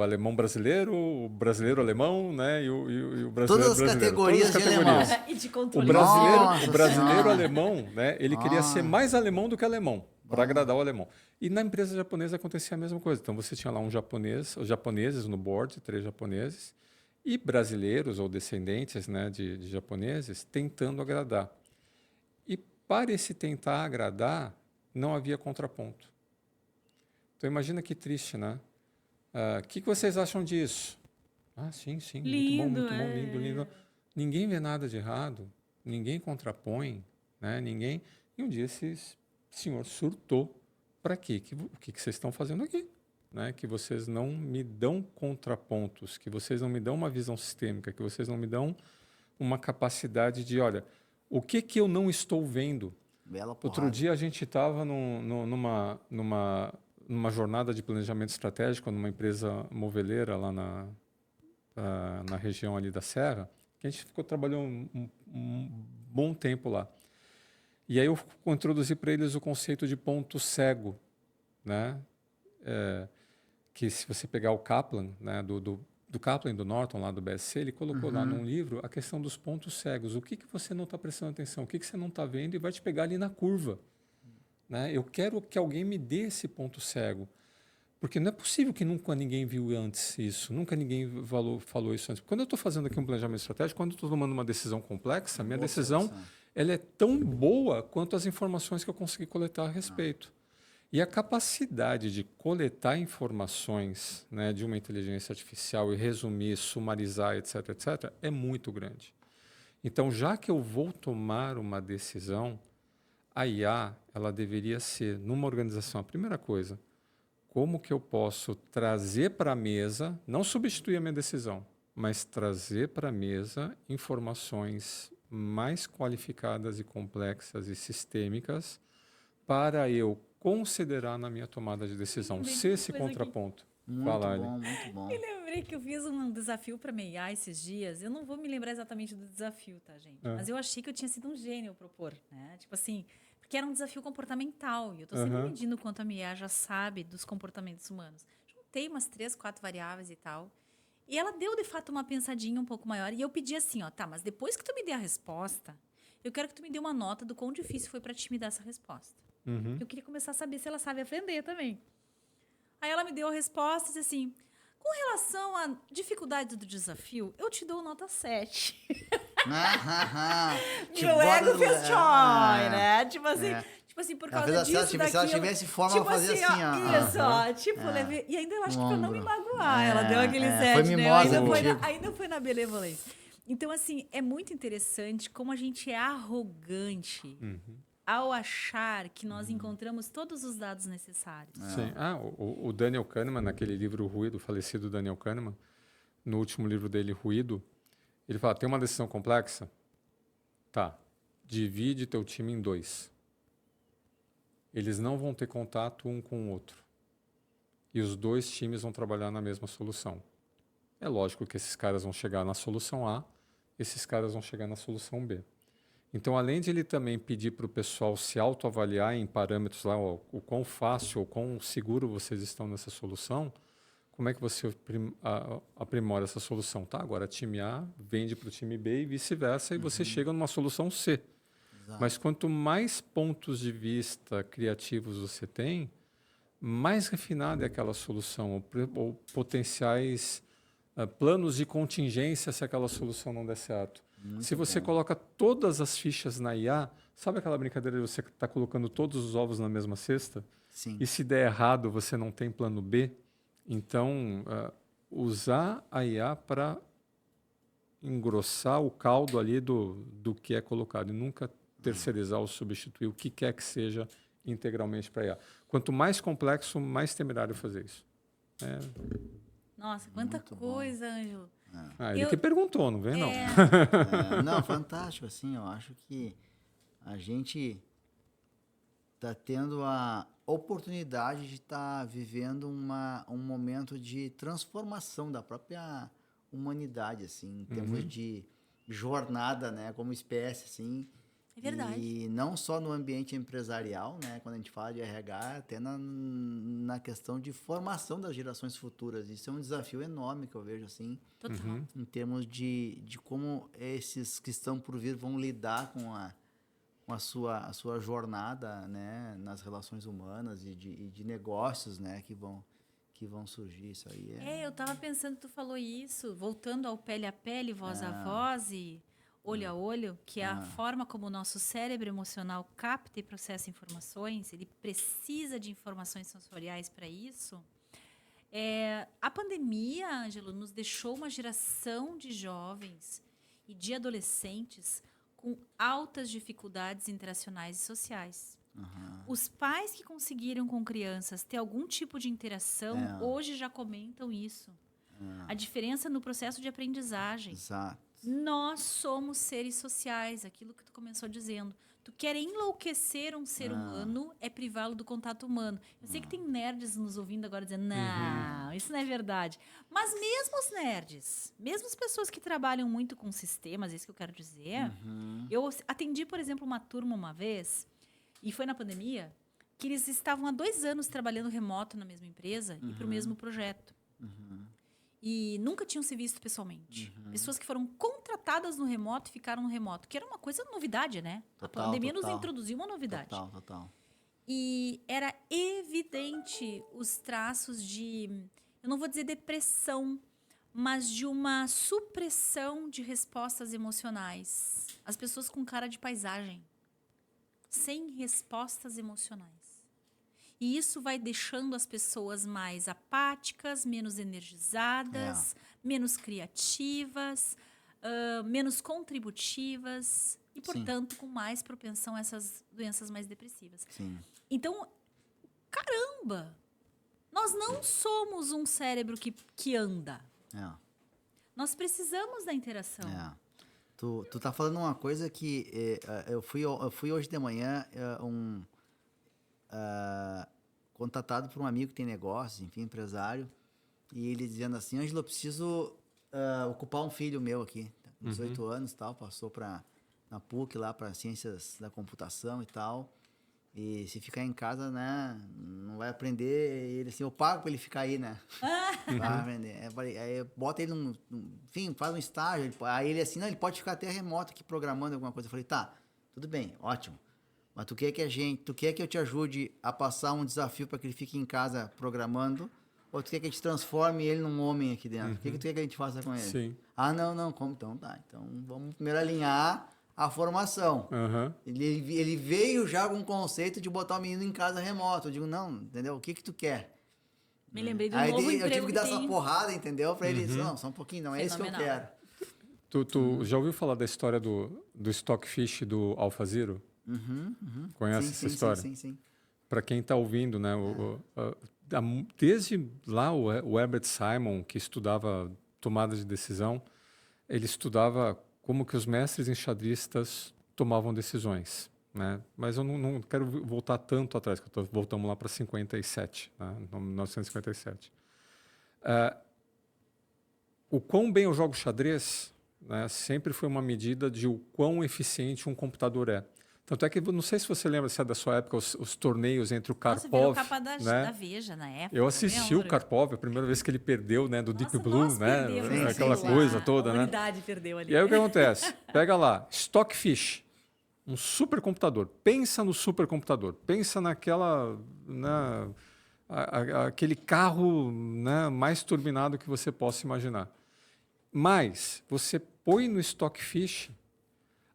alemão brasileiro, o brasileiro alemão, né? E o brasileiro todas as brasileiro. Categorias todas as de categorias. E de controle. O brasileiro alemão, né? Ele queria ser mais alemão do que alemão, para agradar o alemão. E na empresa japonesa acontecia a mesma coisa. Então você tinha lá os japoneses no board, 3 japoneses, e brasileiros ou descendentes, né, de japoneses tentando agradar. E para esse tentar agradar, não havia contraponto. Então imagina que triste, né? O que vocês acham disso? Sim, lindo, muito bom, lindo. Ninguém vê nada de errado, ninguém contrapõe, né? Ninguém. E um dia esse senhor surtou. Para quê? O que vocês estão fazendo aqui? Né? Que vocês não me dão contrapontos, que vocês não me dão uma visão sistêmica, que vocês não me dão uma capacidade de, olha, o que eu não estou vendo? Outro dia a gente estava numa jornada de planejamento estratégico numa empresa moveleira lá na região ali da Serra, que a gente trabalhou um bom tempo lá. E aí eu introduzi para eles o conceito de ponto cego, né? Que se você pegar o Kaplan, né, do Kaplan e do Norton, lá do BSC, ele colocou lá num livro a questão dos pontos cegos. O que você não está prestando atenção? O que você não está vendo? E vai te pegar ali na curva. Né? Eu quero que alguém me dê esse ponto cego. Porque não é possível que nunca ninguém viu antes isso. Nunca ninguém falou isso antes. Quando eu estou fazendo aqui um planejamento estratégico, quando eu estou tomando uma decisão complexa, minha decisão ela é tão boa quanto as informações que eu consegui coletar a respeito. E a capacidade de coletar informações, né, de uma inteligência artificial e resumir, sumarizar, etc., etc., é muito grande. Então, já que eu vou tomar uma decisão, a IA ela deveria ser, numa organização, a primeira coisa, como que eu posso trazer para a mesa, não substituir a minha decisão, mas trazer para a mesa informações mais qualificadas e complexas e sistêmicas para eu considerar na minha tomada de decisão, ser esse contraponto. Muito bom. Eu lembrei que eu fiz um desafio para meia esses dias. Eu não vou me lembrar exatamente do desafio, tá, gente? Mas eu achei que eu tinha sido um gênio ao propor, né? Tipo assim, porque era um desafio comportamental. E eu estou sempre medindo quanto a meia já sabe dos comportamentos humanos. Juntei umas 3, 4 variáveis e tal. E ela deu, de fato, uma pensadinha um pouco maior. E eu pedi assim, ó, tá, mas depois que tu me der a resposta, eu quero que tu me dê uma nota do quão difícil foi para ti me dar essa resposta. Eu queria começar a saber se ela sabe aprender também. Aí ela me deu a resposta e disse assim, com relação à dificuldade do desafio, eu te dou nota 7. Meu ego fez tchoi, né? Tipo assim, por causa disso, se ela tivesse forma, ela fazia assim, ó. Isso, ó. Tipo, levei... E ainda eu acho que pra não me magoar, ela deu aquele 7, foi mimosa, né? Ainda foi na benevolência. Então, assim, é muito interessante como a gente é arrogante ao achar que nós encontramos todos os dados necessários. Sim. O Daniel Kahneman, naquele livro Ruído, o falecido Daniel Kahneman, no último livro dele, Ruído, ele fala, tem uma decisão complexa? Tá. Divide teu time em 2. Eles não vão ter contato um com o outro. E os 2 times vão trabalhar na mesma solução. É lógico que esses caras vão chegar na solução A, esses caras vão chegar na solução B. Então, além de ele também pedir para o pessoal se autoavaliar em parâmetros lá, o quão fácil ou quão seguro vocês estão nessa solução, como é que você aprimora essa solução? Tá, agora time A vende para o time B e vice-versa, e você chega numa solução C. Exato. Mas quanto mais pontos de vista criativos você tem, mais refinada é aquela solução, ou potenciais planos de contingência se aquela solução não der certo. Se você coloca todas as fichas na IA, sabe aquela brincadeira de você estar colocando todos os ovos na mesma cesta? Sim. E se der errado, você não tem plano B? Então, usar a IA para engrossar o caldo ali do que é colocado e nunca terceirizar ou substituir o que quer que seja integralmente para IA. Quanto mais complexo, mais temerário fazer isso. Nossa, quanta coisa, Ângelo. Ele que perguntou, não vem, não. Não, fantástico, assim, eu acho que a gente está tendo a oportunidade de estar vivendo um momento de transformação da própria humanidade, assim, em termos de jornada, né, como espécie, assim. É verdade. E não só no ambiente empresarial, né, quando a gente fala de RH, até na questão de formação das gerações futuras. Isso é um desafio enorme que eu vejo, assim, em termos de como esses que estão por vir vão lidar com a sua jornada, né, nas relações humanas e de negócios, né, que vão surgir. Isso aí eu estava pensando, tu falou isso, voltando ao pele a pele, voz a voz e olho a olho, que é a forma como o nosso cérebro emocional capta e processa informações, ele precisa de informações sensoriais para isso. A pandemia, Ângelo, nos deixou uma geração de jovens e de adolescentes com altas dificuldades interacionais e sociais. Os pais que conseguiram com crianças ter algum tipo de interação, hoje já comentam isso. A diferença no processo de aprendizagem. Exato. Nós somos seres sociais, aquilo que tu começou dizendo. Tu quer enlouquecer um ser humano, é privá-lo do contato humano. Eu sei que tem nerds nos ouvindo agora dizendo, não, isso não é verdade. Mas mesmo os nerds, mesmo as pessoas que trabalham muito com sistemas, é isso que eu quero dizer. Eu atendi, por exemplo, uma turma uma vez, e foi na pandemia, que eles estavam há 2 anos trabalhando remoto na mesma empresa e para o mesmo projeto. E nunca tinham se visto pessoalmente. Pessoas que foram contratadas no remoto e ficaram no remoto, que era uma coisa novidade, né? Total, a pandemia nos introduziu uma novidade. Total. E era evidente os traços de, eu não vou dizer depressão, mas de uma supressão de respostas emocionais. As pessoas com cara de paisagem, sem respostas emocionais. E isso vai deixando as pessoas mais apáticas, menos energizadas, menos criativas, menos contributivas e, portanto, com mais propensão a essas doenças mais depressivas. Sim. Então, caramba! Nós não somos um cérebro que anda. Nós precisamos da interação. Tu tá falando uma coisa que eu fui hoje de manhã contatado por um amigo que tem negócios, enfim, empresário, e ele dizendo assim, Ângelo, eu preciso ocupar um filho meu aqui, com 18 anos e tal, passou na PUC lá para Ciências da Computação e tal, e se ficar em casa, né, não vai aprender, ele assim, eu pago para ele ficar aí, né, vai aprender, aí bota ele enfim, faz um estágio, aí ele assim, não, ele pode ficar até remoto aqui programando alguma coisa, eu falei, tá, tudo bem, ótimo. Mas tu quer que eu te ajude a passar um desafio para que ele fique em casa programando? Ou tu quer que a gente transforme ele num homem aqui dentro? O que tu quer que a gente faça com ele? Sim. Não, como? Então tá. Então vamos primeiro alinhar a formação. Ele veio já com o conceito de botar o menino em casa remoto. Eu digo, não, entendeu? O que tu quer? Me lembrei do novo emprego. Eu tive que dar essa porrada, entendeu? Para ele, não, só um pouquinho, não é isso que eu quero. Tu já ouviu falar da história do Stockfish do AlphaZero? Conhece essa história? Sim. Para quem está ouvindo, né? Desde lá o Herbert Simon, que estudava tomada de decisão, ele estudava como que os mestres enxadristas tomavam decisões, né? Mas eu não quero voltar tanto atrás, que voltamos lá para 57, né? 1957. O quão bem eu jogo xadrez, né, sempre foi uma medida de o quão eficiente um computador é. Tanto é que, não sei se você lembra, se é da sua época, os torneios entre o Karpov... Nossa, virou capa da Veja na época. Eu assisti o Karpov, a primeira vez que ele perdeu, né, do Deep Blue, né? Perdemos, aquela coisa toda, a né? humanidade perdeu ali. E aí o que acontece? Pega lá, Stockfish, um supercomputador. Pensa no supercomputador. Pensa naquela... aquele carro, né, mais turbinado que você possa imaginar. Mas você põe no Stockfish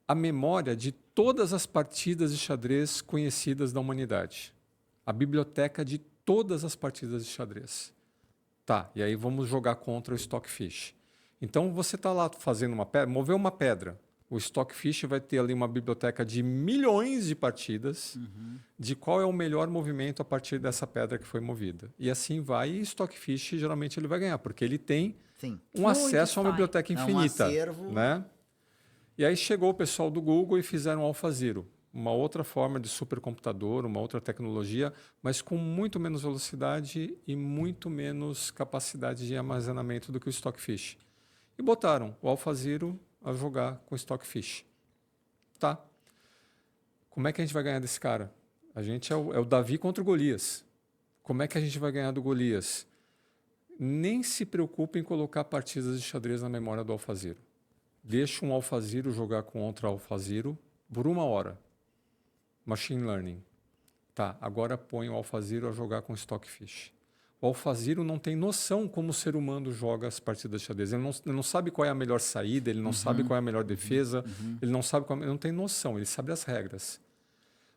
a memória de todas as partidas de xadrez conhecidas da humanidade. A biblioteca de todas as partidas de xadrez. Tá, e aí vamos jogar contra o Stockfish. Então, você está lá fazendo uma pedra, mover uma pedra. O Stockfish vai ter ali uma biblioteca de milhões de partidas de qual é o melhor movimento a partir dessa pedra que foi movida. E assim vai, e Stockfish geralmente ele vai ganhar, porque ele tem um acesso a uma biblioteca infinita. Um acervo. Né? E aí chegou o pessoal do Google e fizeram o AlphaZero, uma outra forma de supercomputador, uma outra tecnologia, mas com muito menos velocidade e muito menos capacidade de armazenamento do que o Stockfish. E botaram o AlphaZero a jogar com o Stockfish. Tá. Como é que a gente vai ganhar desse cara? A gente é o Davi contra o Golias. Como é que a gente vai ganhar do Golias? Nem se preocupe em colocar partidas de xadrez na memória do AlphaZero. Deixa um AlphaZero jogar com outro AlphaZero por 1 hora. Machine Learning. Tá, agora põe o AlphaZero a jogar com o Stockfish. O AlphaZero não tem noção como o ser humano joga as partidas de xadrez. Ele não sabe qual é a melhor saída, ele não sabe qual é a melhor defesa, ele não sabe ele não tem noção, ele sabe as regras.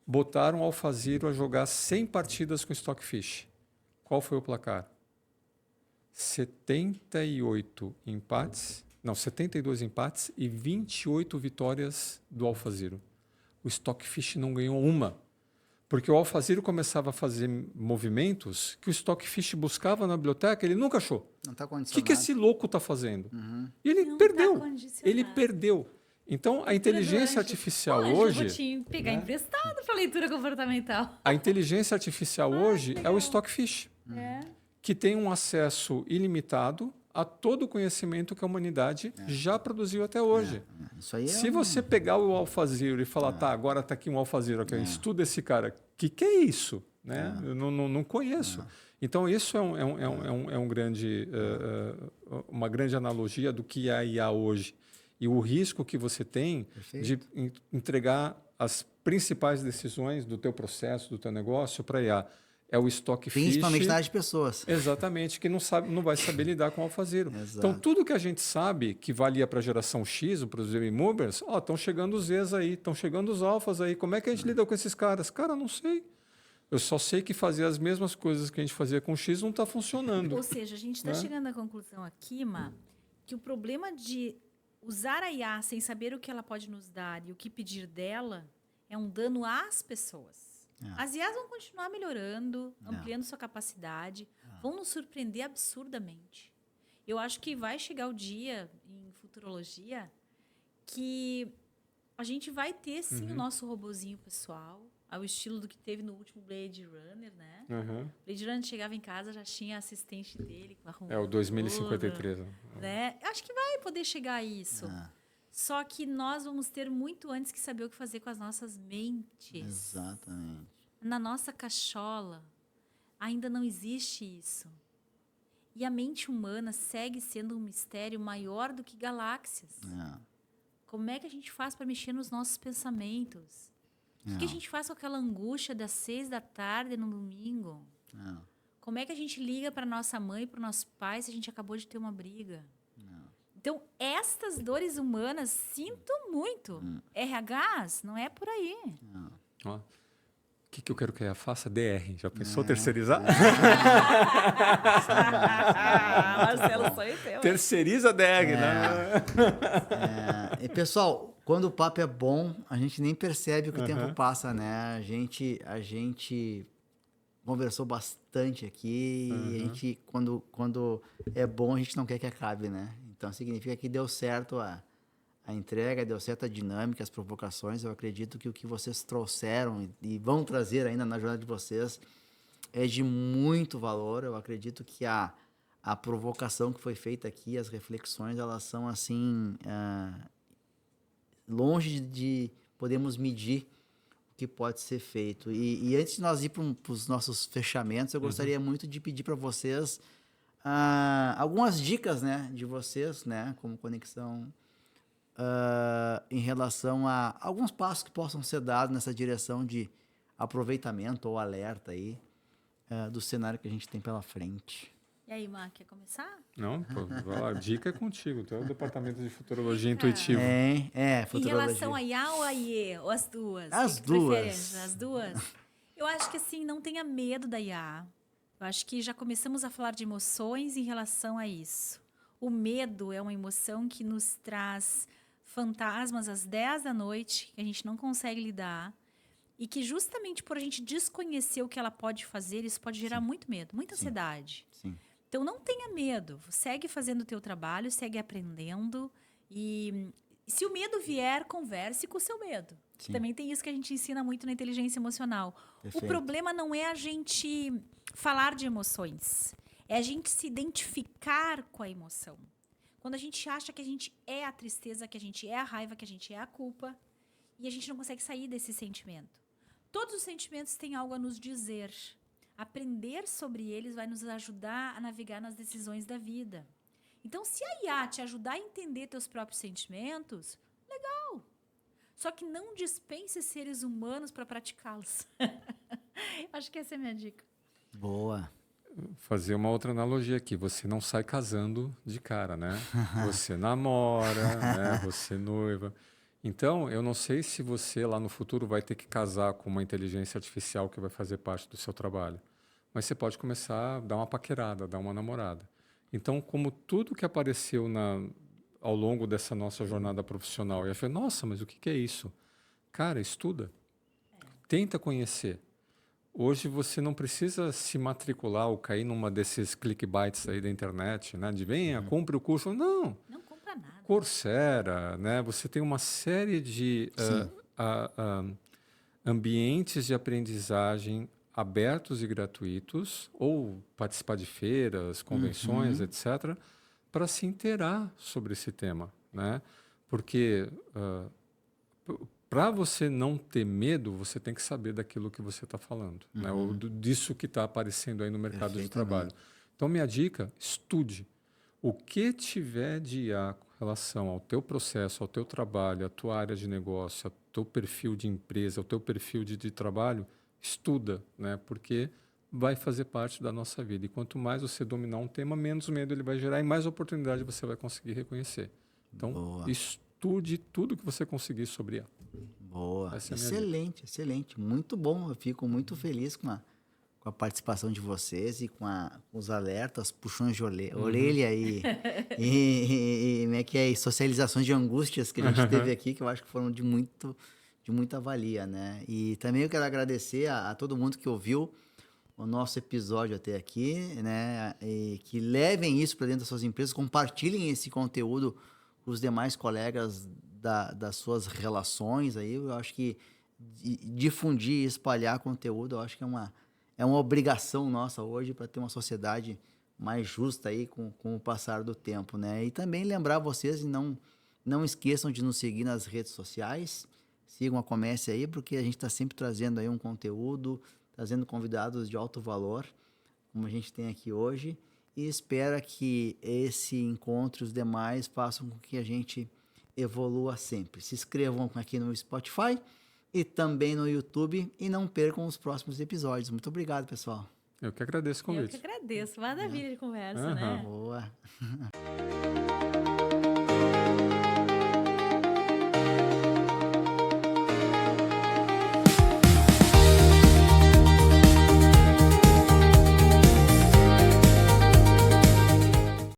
Botaram o AlphaZero a jogar 100 partidas com o Stockfish. Qual foi o placar? 78 empates, não, 72 empates e 28 vitórias do AlphaZero. O Stockfish não ganhou uma. Porque o AlphaZero começava a fazer movimentos que o Stockfish buscava na biblioteca, ele nunca achou. Não está condicionado. O que esse louco está fazendo? E ele perdeu. Ele perdeu. Então, a inteligência artificial hoje... Vou te pegar emprestado para leitura comportamental. A inteligência artificial hoje é o Stockfish, que tem um acesso ilimitado a todo o conhecimento que a humanidade já produziu até hoje. Isso aí Se você pegar o AlphaZero e falar, tá, agora está aqui um AlphaZero, okay, estuda esse cara, que é isso? Né? Eu não conheço. Então, isso é uma grande analogia do que é a IA hoje. E o risco que você tem de entregar as principais decisões do teu processo, do teu negócio para a IA. É o Stockfish. Principalmente na área de pessoas. Exatamente, que não vai saber lidar com o AlphaZero. Então, tudo que a gente sabe que valia para a geração X, para os baby movers, estão chegando os Zs aí, estão chegando os alfas aí. Como é que a gente lida com esses caras? Cara, não sei. Eu só sei que fazer as mesmas coisas que a gente fazia com o X não está funcionando. Ou seja, a gente está chegando à conclusão aqui, Ma, que o problema de usar a IA sem saber o que ela pode nos dar e o que pedir dela é um dano às pessoas. As IAs vão continuar melhorando, ampliando sua capacidade, vão nos surpreender absurdamente. Eu acho que vai chegar o dia, em futurologia, que a gente vai ter, sim, o nosso robozinho pessoal, ao estilo do que teve no último Blade Runner, né? Blade Runner chegava em casa, já tinha assistente dele. O 2053. Né? Acho que vai poder chegar a isso. Só que nós vamos ter muito antes que saber o que fazer com as nossas mentes. Exatamente. Na nossa cachola, ainda não existe isso. E a mente humana segue sendo um mistério maior do que galáxias. Como é que a gente faz para mexer nos nossos pensamentos? O que a gente faz com aquela angústia das 6 da tarde no domingo? Como é que a gente liga para nossa mãe e para o nosso pai se a gente acabou de ter uma briga? Então, estas dores humanas, sinto muito. RHs, não é por aí. O que eu quero que ela faça? DR. Já pensou terceirizar? Marcelo, sonho teu. Terceiriza DR, né? E, pessoal, quando o papo é bom, a gente nem percebe o que o tempo passa, né? A gente conversou bastante aqui e a gente, quando é bom, a gente não quer que acabe, né? Então, significa que deu certo a entrega, deu certo a dinâmica, as provocações. Eu acredito que o que vocês trouxeram e vão trazer ainda na jornada de vocês é de muito valor. Eu acredito que a provocação que foi feita aqui, as reflexões, elas são assim, longe de podermos medir o que pode ser feito. E antes de nós ir para os nossos fechamentos, eu gostaria muito de pedir para vocês algumas dicas, né, de vocês, né, como Conexão, em relação a alguns passos que possam ser dados nessa direção de aproveitamento ou alerta aí do cenário que a gente tem pela frente. E aí, Mar, quer começar? Não, pô, a dica é contigo. Tu é o departamento de futurologia intuitiva. Futurologia. Em relação a IA ou a IE? Ou as duas? As duas. As duas? Eu acho que, assim, não tenha medo da IA. Eu acho que já começamos a falar de emoções em relação a isso. O medo é uma emoção que nos traz fantasmas às 10 da noite, que a gente não consegue lidar, e que justamente por a gente desconhecer o que ela pode fazer, isso pode gerar muito medo, muita ansiedade. Sim. Então, não tenha medo. Segue fazendo o teu trabalho, segue aprendendo. E se o medo vier, converse com o seu medo. Também tem isso que a gente ensina muito na inteligência emocional. Perfeito. O problema não é a gente falar de emoções. É a gente se identificar com a emoção. Quando a gente acha que a gente é a tristeza, que a gente é a raiva, que a gente é a culpa, e a gente não consegue sair desse sentimento. Todos os sentimentos têm algo a nos dizer. Aprender sobre eles vai nos ajudar a navegar nas decisões da vida. Então, se a IA te ajudar a entender teus próprios sentimentos, legal. Só que não dispense seres humanos para praticá-los. Acho que essa é a minha dica. Boa. Fazer uma outra analogia aqui. Você não sai casando de cara, né? Você namora, né? Você noiva. Então, eu não sei se você lá no futuro vai ter que casar com uma inteligência artificial que vai fazer parte do seu trabalho. Mas você pode começar a dar uma paquerada, dar uma namorada. Então, como tudo que apareceu ao longo dessa nossa jornada profissional, eu falei, nossa, mas o que é isso? Cara, estuda. Tenta conhecer. Hoje você não precisa se matricular ou cair numa desses clickbaits aí da internet, né? De venha, compre o curso. Não. Não compra nada. Coursera, né? Você tem uma série de ambientes de aprendizagem abertos e gratuitos, ou participar de feiras, convenções, etc., para se inteirar sobre esse tema, né? Porque para você não ter medo, você tem que saber daquilo que você está falando, né? Ou disso que está aparecendo aí no mercado de trabalho. Então, minha dica, estude. O que tiver de IA com relação ao teu processo, ao teu trabalho, à tua área de negócio, ao teu perfil de empresa, ao teu perfil de trabalho, estuda, né? Porque vai fazer parte da nossa vida. E quanto mais você dominar um tema, menos medo ele vai gerar e mais oportunidade você vai conseguir reconhecer. Então, estude tudo que você conseguir sobre IA. Boa. Excelente, excelente. Muito bom. Eu fico muito feliz com a participação de vocês e com os alertas, puxões de orelha e como é que é, socializações de angústias que a gente teve aqui, que eu acho que foram de muita valia, né? E também eu quero agradecer a todo mundo que ouviu o nosso episódio até aqui, né? E que levem isso para dentro das suas empresas, compartilhem esse conteúdo com os demais colegas das suas relações aí. Eu acho que difundir e espalhar conteúdo, eu acho que é uma obrigação nossa hoje para ter uma sociedade mais justa aí com o passar do tempo, né? E também lembrar vocês, e não esqueçam de nos seguir nas redes sociais, sigam a Comece aí, porque a gente está sempre trazendo aí um conteúdo, trazendo convidados de alto valor, como a gente tem aqui hoje, e espera que esse encontro e os demais façam com que a gente evolua sempre. Se inscrevam aqui no Spotify e também no YouTube e não percam os próximos episódios. Muito obrigado, pessoal. Eu que agradeço o convite. Eu que agradeço. Maravilha de conversa, né? Boa.